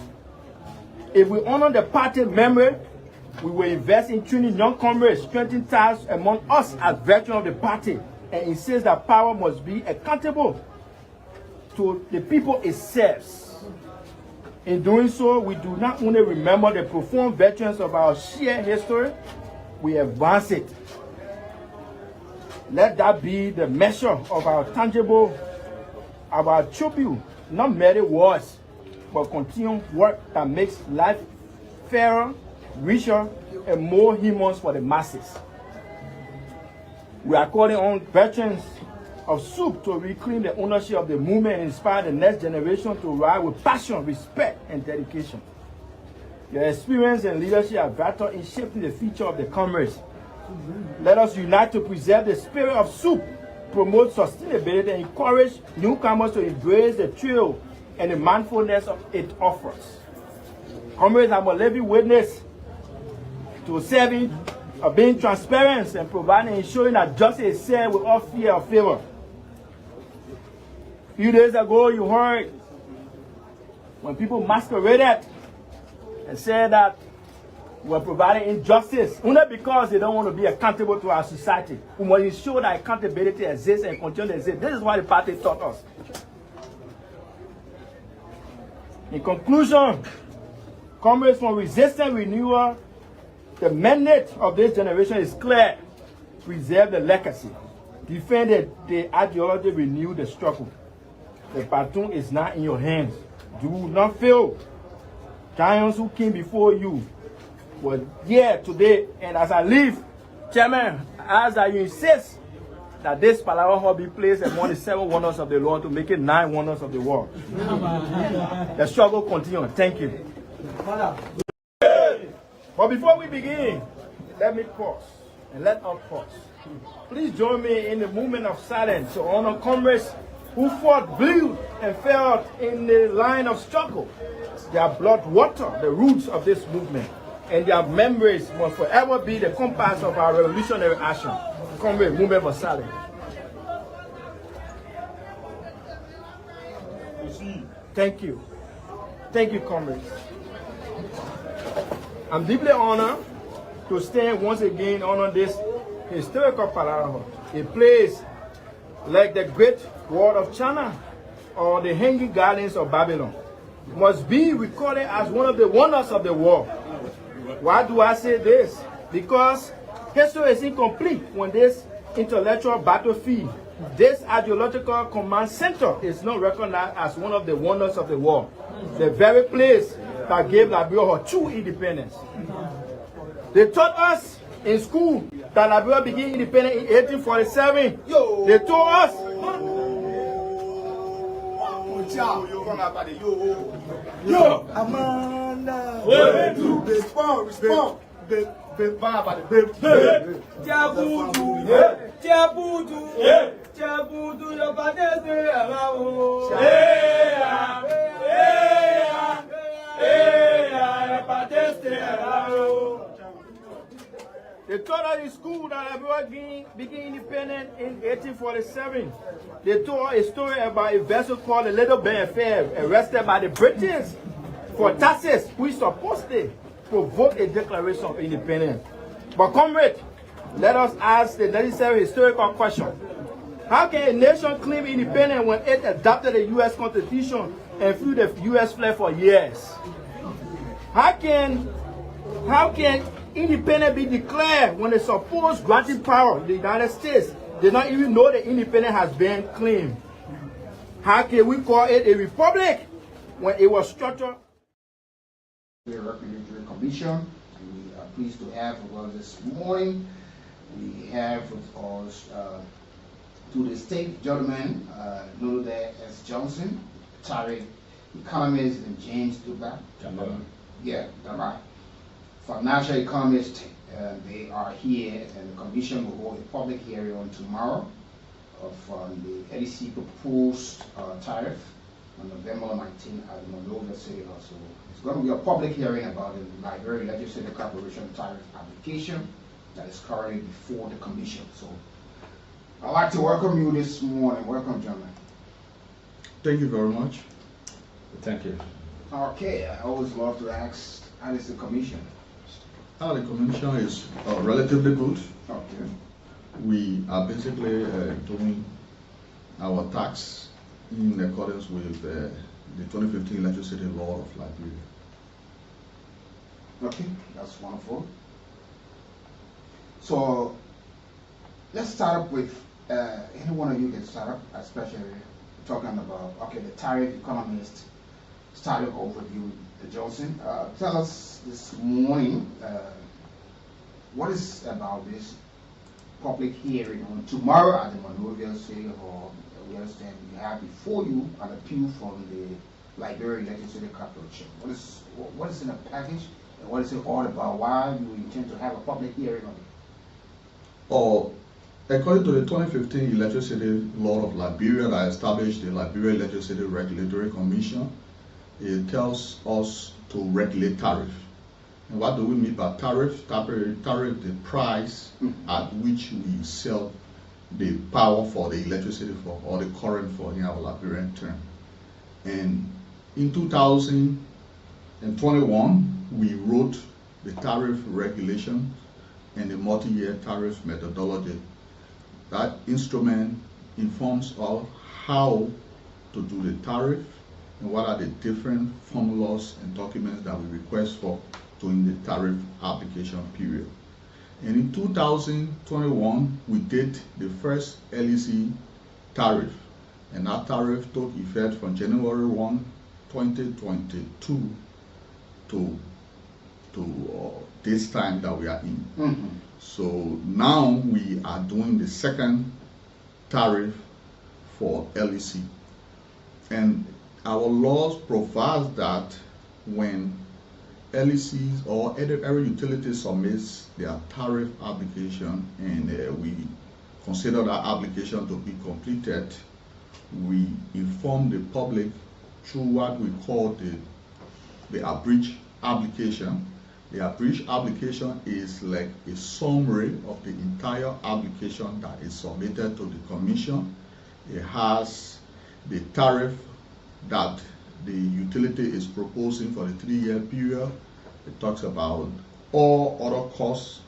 If we honor the party memory, we will invest in training young comrades, strengthen ties among us as veterans of the party, and insist that power must be accountable to the people it serves. In doing so, we do not only remember the profound veterans of our shared history, we advance it. Let that be the measure of our tangible, of our tribute, not mere words, but continued work that makes life fairer, richer, and more humans for the masses. We are calling on veterans of SOUP to reclaim the ownership of the movement and inspire the next generation to rise with passion, respect, and dedication. Your experience and leadership are vital in shaping the future of the Comrades. Let us unite to preserve the spirit of SOUP, promote sustainability, and encourage newcomers to embrace the trail and the mindfulness of it offers. Comrades, I'm a living witness to serving, of being transparent and providing and ensuring that justice is served with all fear or favor. A few days ago, you heard when people masqueraded and said that we're providing injustice, only because they don't want to be accountable to our society. We must ensure that accountability exists and continue to exist. This is what the party taught us. In conclusion, comrades from Resistance Renewal, the mandate of this generation is clear. Preserve the legacy. Defend the ideology, renew the struggle. The baton is not in your hands. Do not fail. Giants who came before you were here today, and as I leave, Chairman, I ask that you insist that this Palawa Hall be placed among the 7 wonders of the Lord to make it 9 wonders of the world. The struggle continues. Thank you. But before we begin, let me pause and let us pause. Please join me in the movement of silence to honor comrades who fought, bleed, and fell in the line of struggle. Their blood water the roots of this movement, and their memories must forever be the compass of our revolutionary action. Comrade, movement for silence. Thank you. Thank you, comrades. I'm deeply honored to stand once again on this historical Palawa, a place like the Great Wall of China or the Hanging Gardens of Babylon must be recorded as one of the wonders of the world. Why do I say this? Because history is incomplete when this intellectual battlefield, this ideological command center is not recognized as one of the wonders of the world. The very place that gave Liberia her true independence. They taught us in school that Liberia became independent in 1847. They told us. Yo, Amanda. Respond. They taught us in school that Liberia became independent in 1847. They told a story about a vessel called the Little Ben Affair, arrested by the British for taxes, which supposedly provoked a declaration of independence. But comrade, let us ask the necessary historical question. How can a nation claim independence when it adopted the U.S. Constitution and flew the U.S. flag for years? How can independence be declared when the supposed granting power of the United States did not even know the independence has been claimed? How can we call it a republic when it was structured? The Regulatory Commission. We are pleased to have with us this morning. We have with us two distinct gentlemen, Lulude S. Johnson, Tariq economist, and James Duba. Duba. Financial economists. They are here, and the commission will hold a public hearing on tomorrow of the LEC proposed tariff on November 19th at the Monrovia City Hall. So it's going to be a public hearing about the Liberia Legislative Corporation tariff application that is currently before the commission. So I'd like to welcome you this morning. Welcome, gentlemen. Thank you very much. Thank you. Okay, I always love to ask, how is the commission? The commission is relatively good. Okay. We are basically doing our tax in accordance with the 2015 legislative law of Liberia. Okay, that's wonderful. So let's start up with any one of you can start up, especially talking about the tariff economist started overview Mr. Johnson. Tell us this morning what is about this public hearing on tomorrow at the Monrovia City Hall. We understand you have before you an appeal from the Liberia Legislative Corporation. What is in the package and what is it all about? Why you intend to have a public hearing on it? According to the 2015 electricity law of Liberia that established the Liberia Legislative Regulatory Commission, it tells us to regulate tariff. And what do we mean by tariff? Tariff the price at which we sell the power for the electricity for, or the current for in our Liberian term. And in 2021, we wrote the tariff regulation and the multi-year tariff methodology. That instrument informs us how to do the tariff and what are the different formulas and documents that we request for during the tariff application period. And in 2021, we did the first LEC tariff, and that tariff took effect from January 1, 2022 to this time that we are in. So now we are doing the second tariff for LEC. And our laws provide that when LECs or every utility submits their tariff application and we consider that application to be completed, we inform the public through what we call the abridged application. The abridged application is like a summary of the entire application that is submitted to the Commission. It has the tariff that the utility is proposing for the 3-year period. It talks about all other costs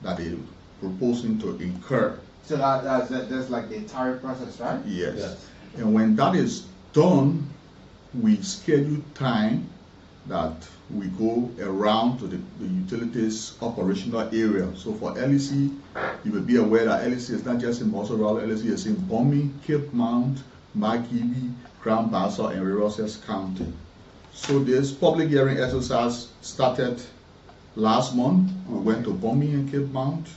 that they're proposing to incur. So that's like the tariff process, right? Yes. And when that is done, we schedule time that we go around to the utilities operational area. So for LEC, you will be aware that LEC is not just in Montserrat, LEC is in Bombay, Cape Mount, Margibi, Grand Bassa, and Riverside County. So this public hearing exercise started last month. We went to Bombay and Cape Mount.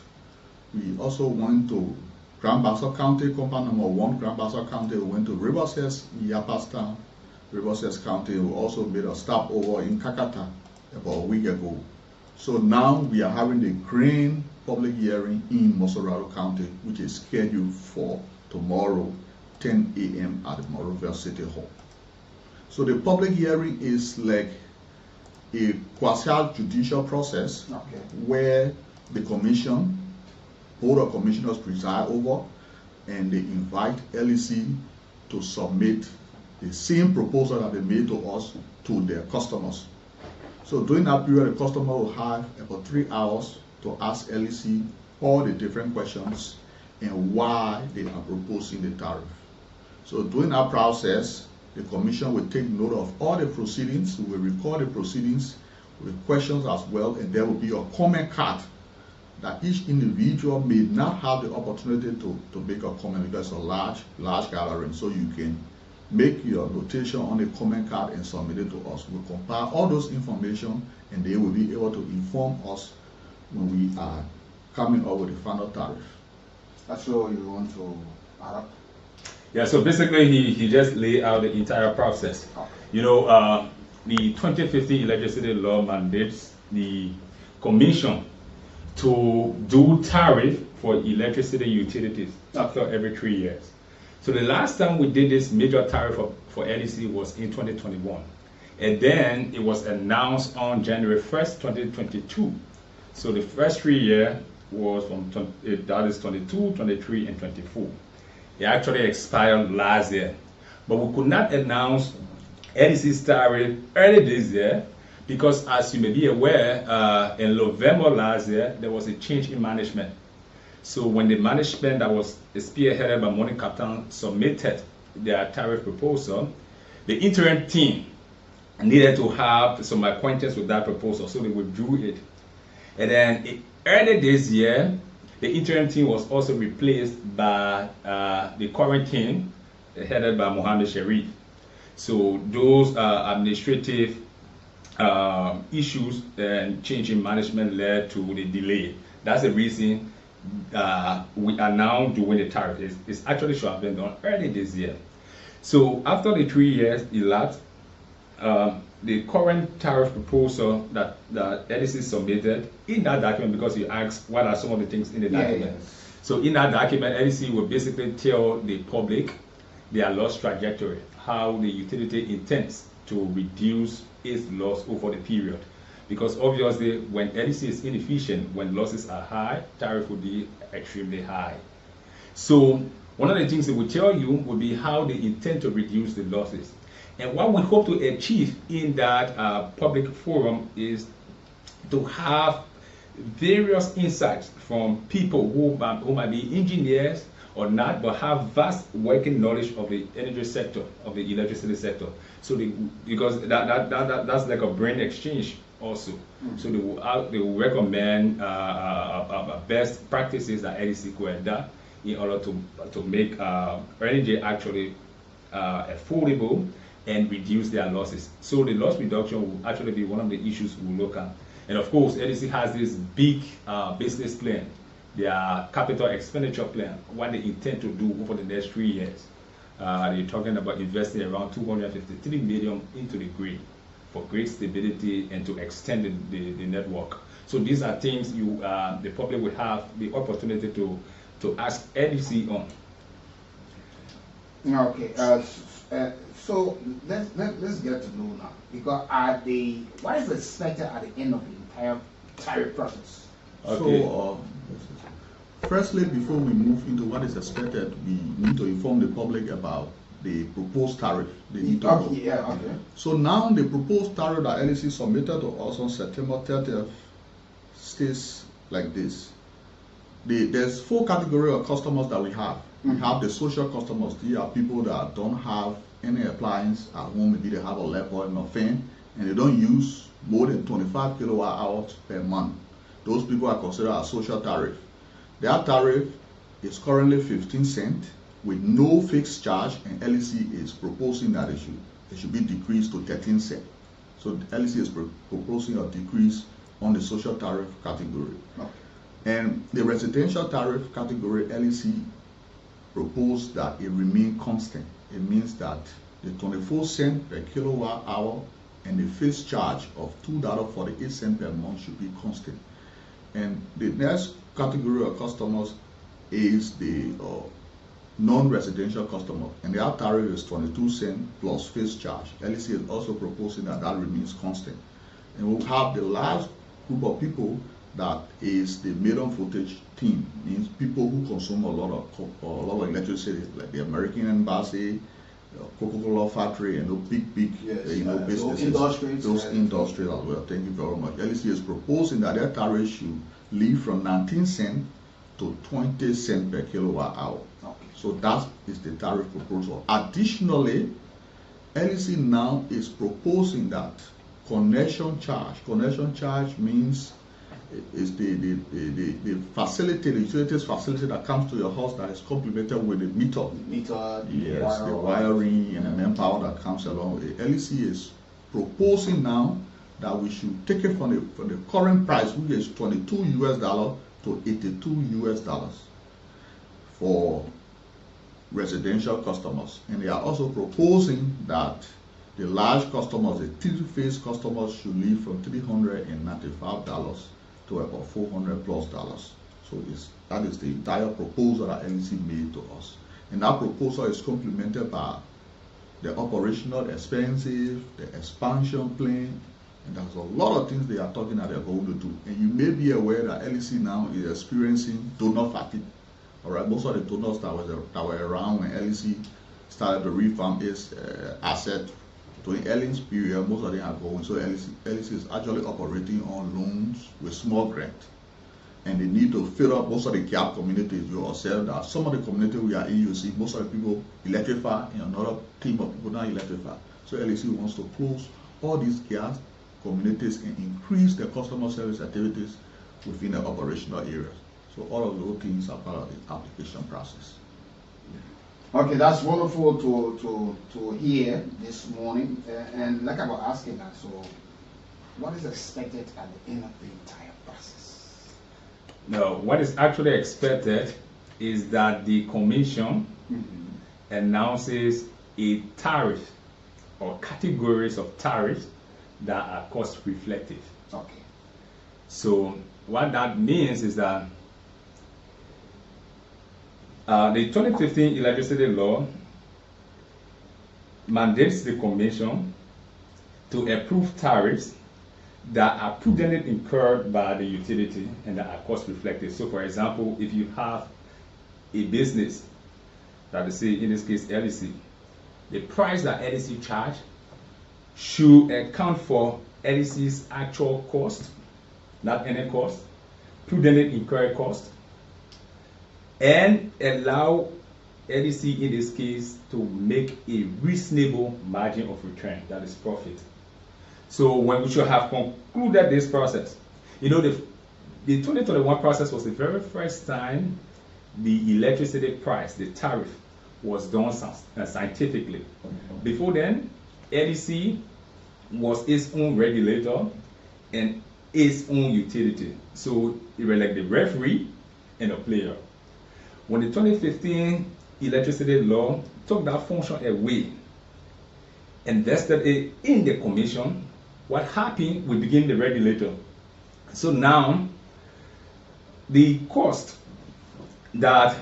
We also went to Grand Bassa County, compound number 1, Grand Bassa County. We went to Riverside, Yapastown, Riverside County. We also made a stopover in Kakata about a week ago. So now we are having the grand public hearing in Montserrat County, which is scheduled for tomorrow, 10 a.m. at the Monrovia City Hall. So the public hearing is like a quasi-judicial process where the commission, board of commissioners preside over, and they invite LEC to submit the same proposal that they made to us to their customers. So during that period, the customer will have about 3 hours to ask LEC all the different questions and why they are proposing the tariff. So during that process, the commission will take note of all the proceedings, we will record the proceedings with questions as well, and there will be a comment card that each individual may not have the opportunity to make a comment because it's a large gathering. So you can make your notation on the comment card and submit it to us. We'll compile all those information and they will be able to inform us when we are coming up with the final tariff. That's all you want to add up? Yeah, so basically he just laid out the entire process. You know, the 2015 electricity law mandates the commission to do tariff for electricity utilities after every 3 years. So the last time we did this major tariff for LEC was in 2021. And then it was announced on January 1st, 2022. So the first 3 years was from that is 22, 23, and 24. It actually expired last year. But we could not announce LEC's tariff early this year because, as you may be aware, in November last year, there was a change in management. So when the management that was spearheaded by Morning Captain submitted their tariff proposal, the interim team needed to have some acquaintance with that proposal, so they withdrew it. And then early this year, the interim team was also replaced by the current team headed by Mohammed Sharif. So those administrative issues and change in management led to the delay. That's the reason we are now doing the tariff. It's actually should have been done early this year. So after the 3 years elapsed, the current tariff proposal that EDC submitted in that document, because you asked what are some of the things in the document. Yes. So in that document, EDC will basically tell the public their loss trajectory, how the utility intends to reduce its loss over the period. Because obviously, when EDC is inefficient, when losses are high, tariff will be extremely high. So one of the things they will tell you will be how they intend to reduce the losses. And what we hope to achieve in that public forum is to have various insights from people who might be engineers or not, but have vast working knowledge of the energy sector, of the electricity sector. So because that's like a brain exchange also. So they will recommend best practices that EDC could adopt in order to make energy actually affordable and reduce their losses. So the loss reduction will actually be one of the issues we'll look at. And of course, EDC has this big business plan, their capital expenditure plan, what they intend to do over the next 3 years. They're talking about investing around $253 million into the grid for grid stability and to extend the network. So these are things the public will have the opportunity to ask EDC on. Okay, so let's get to know now, because what is expected at the end of the entire tariff process? Okay. So, firstly, before we move into what is expected, we need to inform the public about the proposed tariff. Okay. So now the proposed tariff that LEC submitted to us on September 30th states like this. There's 4 categories of customers that we have. We have the social customers. These are people that don't have any appliance at home. Maybe they have a lamp or a fan, and they don't use more than 25 kilowatt hours per month. Those people are considered a social tariff. Their tariff is currently 15 cents with no fixed charge, and LEC is proposing that it should be decreased to 13 cents. So LEC is proposing a decrease on the social tariff category. Okay. And the residential tariff category, LEC proposed that it remain constant. It means that the 24 cents per kilowatt hour and the fixed charge of $2.48 per month should be constant. And the next category of customers is the non-residential customer, and their tariff is 22 cents plus fixed charge. LEC is also proposing that remains constant. And we'll have the last group of people that is the medium voltage team, means people who consume a lot of electricity, like the American Embassy, Coca-Cola factory, and those big businesses, those industries as well. Thank you very much. LEC is proposing that their tariff should leave from 19 cents to 20 cents per kilowatt hour. Okay. So that is the tariff proposal. Additionally, LEC now is proposing that connection charge means is the facility, the utilities facility that comes to your house that is complemented with the meter. Yes, the wiring and the manpower that comes along with it. LEC is proposing now that we should take it from the current price, which is $22 to $82 for residential customers. And they are also proposing that the large customers, the 3-phase customers, should leave from $395 to about $400+. So that is the entire proposal that LEC made to us. And that proposal is complemented by the operational expenses, the expansion plan, and there's a lot of things they are talking that they're going to do. And you may be aware that LEC now is experiencing donor fatigue. All right, most of the donors that were around when LEC started to reform its asset during Ellen's period, most of them are going. So LEC is actually operating on loans with small grant. And they need to fill up most of the gap communities. You observe that some of the communities we are in, you see most of the people electrify, and another team of people not electrify. So LEC wants to close all these gap communities and increase the customer service activities within the operational areas. So all of those things are part of the application process. Okay, that's wonderful to hear this morning. And like I was asking that, so what is expected at the end of the entire process? No, what is actually expected is that the commission announces a tariff or categories of tariffs that are cost reflective. Okay. So what that means is that the 2015 electricity law mandates the commission to approve tariffs that are prudently incurred by the utility and that are cost reflective. So for example, if you have a business that is, say in this case LEC, the price that LEC charge should account for LEC's actual cost, not any cost, prudently incurred cost, and allow LEC in this case to make a reasonable margin of return, that is profit. So when we should have concluded this process, you know, the 2021 process was the very first time the electricity price, the tariff, was done scientifically. Before then, LEC was its own regulator and its own utility. So it was like the referee and a player. When the 2015 electricity law took that function away, invested it in the commission, what happened? We became the regulator. So now the cost that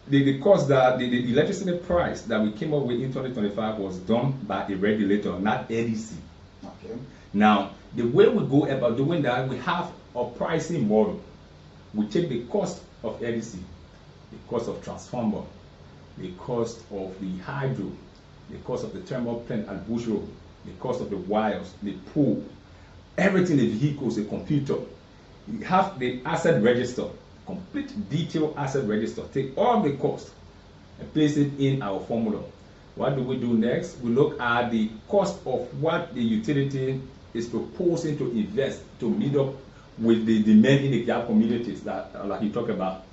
the electricity price that we came up with in 2025 was done by a regulator, not LEC. Okay. Now the way we go about doing that, we have a pricing model. We take the cost of LEC, the cost of transformer, the cost of the hydro, the cost of the thermal plant at Bush Road, the cost of the wires, the pole, everything, the vehicles, the computer. You have the asset register, complete detailed asset register. Take all the cost and place it in our formula. What do we do next? We look at the cost of what the utility is proposing to invest to meet up with the demand in the gap communities that like you talk about.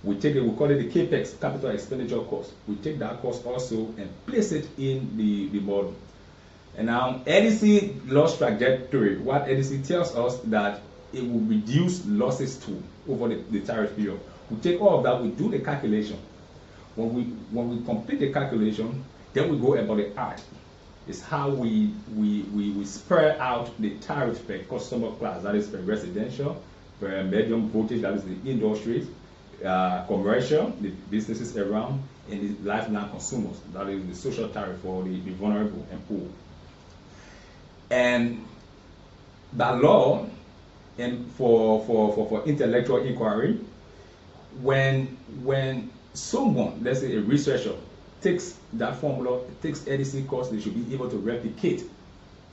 We take it, we call it the CAPEX, capital expenditure cost. We take that cost also and place it in the model. And now LEC loss trajectory, what LEC tells us that it will reduce losses to over the tariff period. We take all of that, we do the calculation. When we complete the calculation, then we go about the art. It's how we spread out the tariff per customer class, that is per residential, per medium voltage, that is the industries, commercial, the businesses around, and the lifeline consumers, that is the social tariff for the vulnerable and poor. And by law, and for intellectual inquiry, when someone, let's say a researcher, takes that formula, takes LEC cost, they should be able to replicate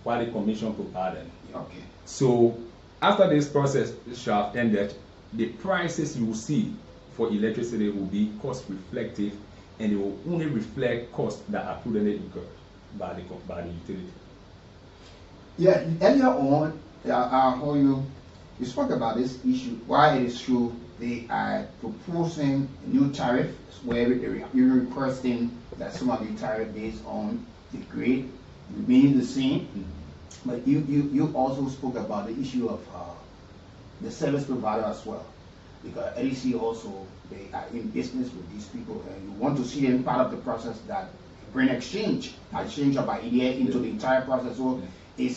what the commission provided. Okay. So after this process shall have ended, the prices you will see for electricity will be cost reflective, and it will only reflect costs that are prudently incurred by the utility. Yeah, earlier on, how you spoke about this issue, why it is true they are proposing a new tariff where you're requesting that some of the tariff based on the grade remain the same. But you also spoke about the issue of the service provider as well, because LEC also, they are in business with these people, and you want to see them part of the process that bring exchange of idea into the entire process. So it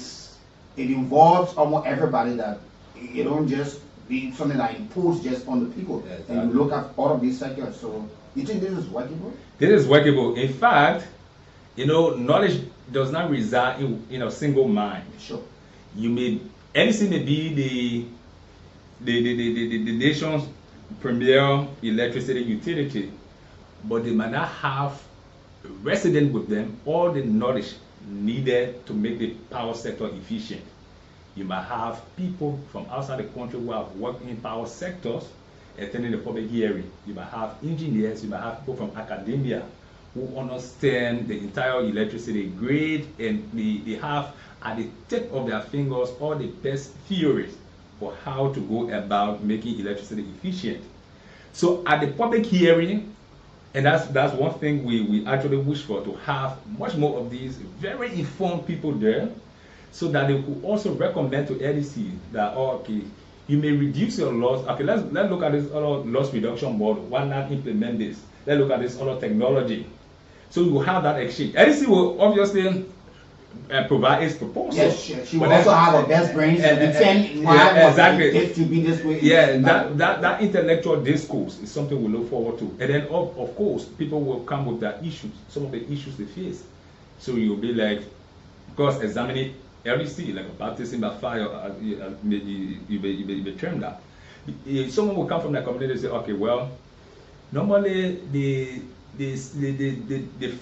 involves almost everybody, that it don't just be something that imposed just on the people. Yeah, exactly. And you look at all of these sectors. So you think this is workable? This is workable. In fact, you know, knowledge does not reside in a single mind. Sure. LEC may be the nation's premier electricity utility, but they might not have resident with them all the knowledge needed to make the power sector efficient. You might have people from outside the country who have worked in power sectors attending the public hearing. You might have engineers, you might have people from academia who understand the entire electricity grid, and they have at the tip of their fingers all the best theories for how to go about making electricity efficient. So at the public hearing, and that's one thing we actually wish for, to have much more of these very informed people there, so that they could also recommend to LEC that, oh, okay, you may reduce your loss. Okay, let's look at this other loss reduction model. Why not implement this? Let's look at this other technology. So we will have that exchange. LEC will obviously provide its proposal. Yes, she will also have the best brains and defend why exactly. It to be this way. Yeah, that intellectual discourse is something we look forward to. And then of course, people will come with their issues, some of the issues they face. So you'll be like, of course, examining LEC, like a baptism by fire, you may term that. Someone will come from the community and say, okay, well, normally the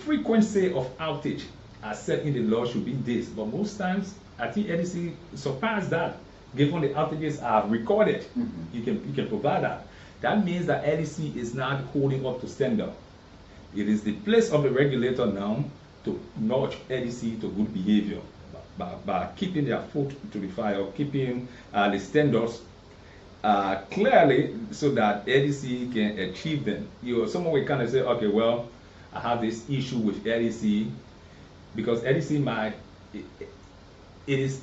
frequency of outage as set in the law should be this, but most times I think LEC surpassed that. Given the outages are recorded, you can provide that. That means that LEC is not holding up to standard. It is the place of the regulator now to nudge LEC to good behavior by keeping their foot to the fire, keeping the standards clearly, so that LEC can achieve them. Someone will kind of say, okay, well, I have this issue with LEC because LEC might. If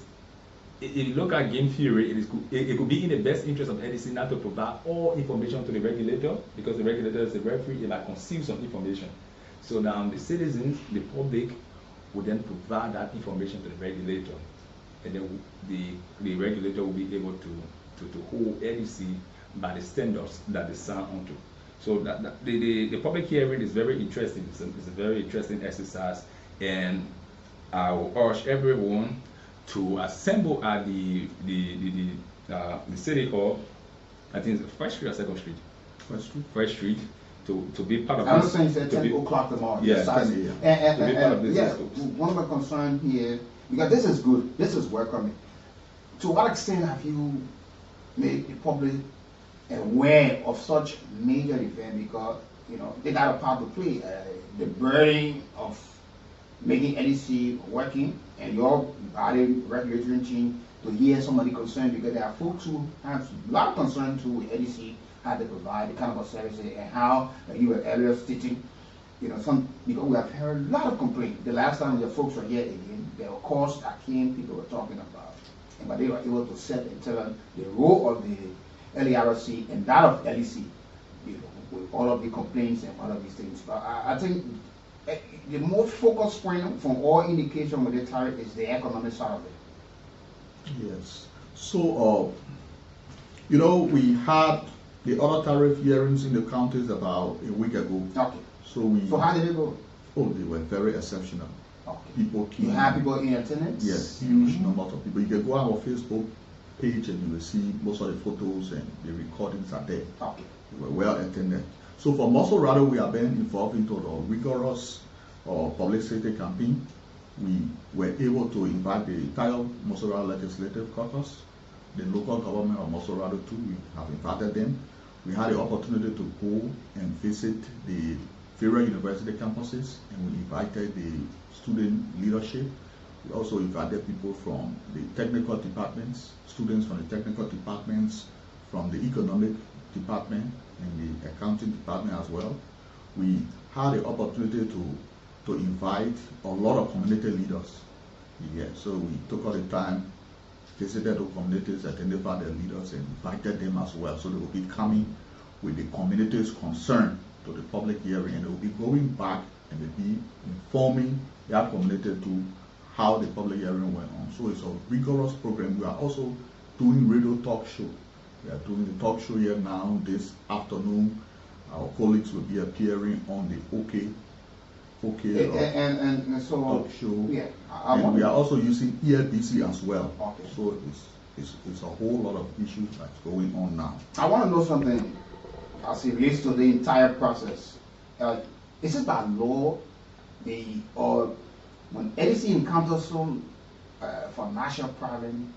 you look at game theory, it could be in the best interest of LEC not to provide all information to the regulator, because the regulator is a referee. It might conceal some information. So now the citizens, the public, will then provide that information to the regulator, and then the regulator will be able to hold LEC by the standards that they sign onto. So the public hearing is very interesting. It's a very interesting exercise, and I will urge everyone to assemble at the city hall. I think it's First Street or Second Street. First Street. To be part of I this. was saying at 10 o'clock tomorrow. Yeah, 10 a.m. To be part of this. Yeah, one of my concerns here, because this is good, this is welcoming. To what extent have you made the public aware of such major event? Because, you know, they got a part to play. The burden of making LEC working, and your body regulatory team to hear somebody concerned, because there are folks who have a lot of concern too with LEC, how they provide the kind of services, and how you were earlier stating, you know, because we have heard a lot of complaints. The last time the folks were here again, there were calls that came, people were talking about, but they were able to set and tell them the role of the LERC and that of LEC, you know, with all of the complaints and all of these things. But I think the most focused point from all indication with the tariff is the economic side of it. Yes. So, you know, we had the other tariff hearings in the counties about a week ago. Okay. So how did it go? Oh, they were very exceptional. Okay. People came. You have people in attendance? Yes, huge number of people. You can go on our Facebook page and you will see most of the photos and the recordings are there. Okay. They were well attended. So for Mosorado, we have been involved into the rigorous public safety campaign. We were able to invite the entire Mosorado Legislative Caucus, the local government of Mosorado too. We have invited them. We had the opportunity to go and visit the various university campuses, and we invited the student leadership. We also invited people from the technical departments, students from the technical departments, from the economic department and the accounting department as well. We had the opportunity to invite a lot of community leaders. Yeah, so we took all the time, visited the communities, identified the leaders, and invited them as well. So they will be coming with the community's concern to the public hearing, and they will be going back and they'll be informing that community to how the public hearing went on. So it's a rigorous program. We are also doing radio talk show. We are doing the talk show here now this afternoon. Our colleagues will be appearing on the OK and so talk show. Yeah, and we are also using ELBC as well. Okay. So it's a whole lot of issues that's going on now. I want to know something as it relates to the entire process. Is it by law, or when LEC encounters some financial problem,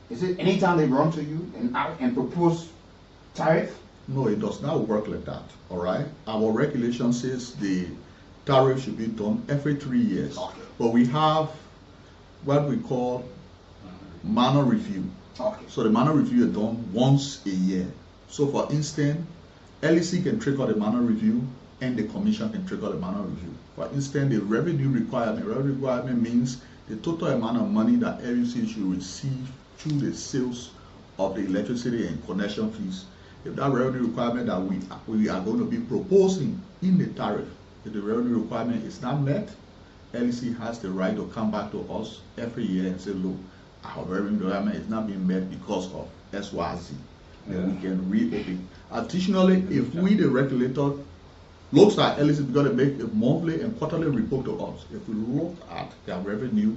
is it anytime they run to you and propose tariff? No, it does not work like that. All right. Our regulation says the tariff should be done every 3 years. Okay. But we have what we call manner review. Okay. So the manner review is done once a year. So for instance, LEC can trigger the manner review and the commission can trigger the manner review. For instance, the revenue requirement means the total amount of money that LEC should receive through the sales of the electricity and connection fees. If that revenue requirement that we are going to be proposing in the tariff, if the revenue requirement is not met, LEC has the right to come back to us every year and say, look, our revenue requirement is not being met because of XYZ. Then we can reopen. Additionally, if we, the regulator, looks at LEC is going to make a monthly and quarterly report to us. If we look at their revenue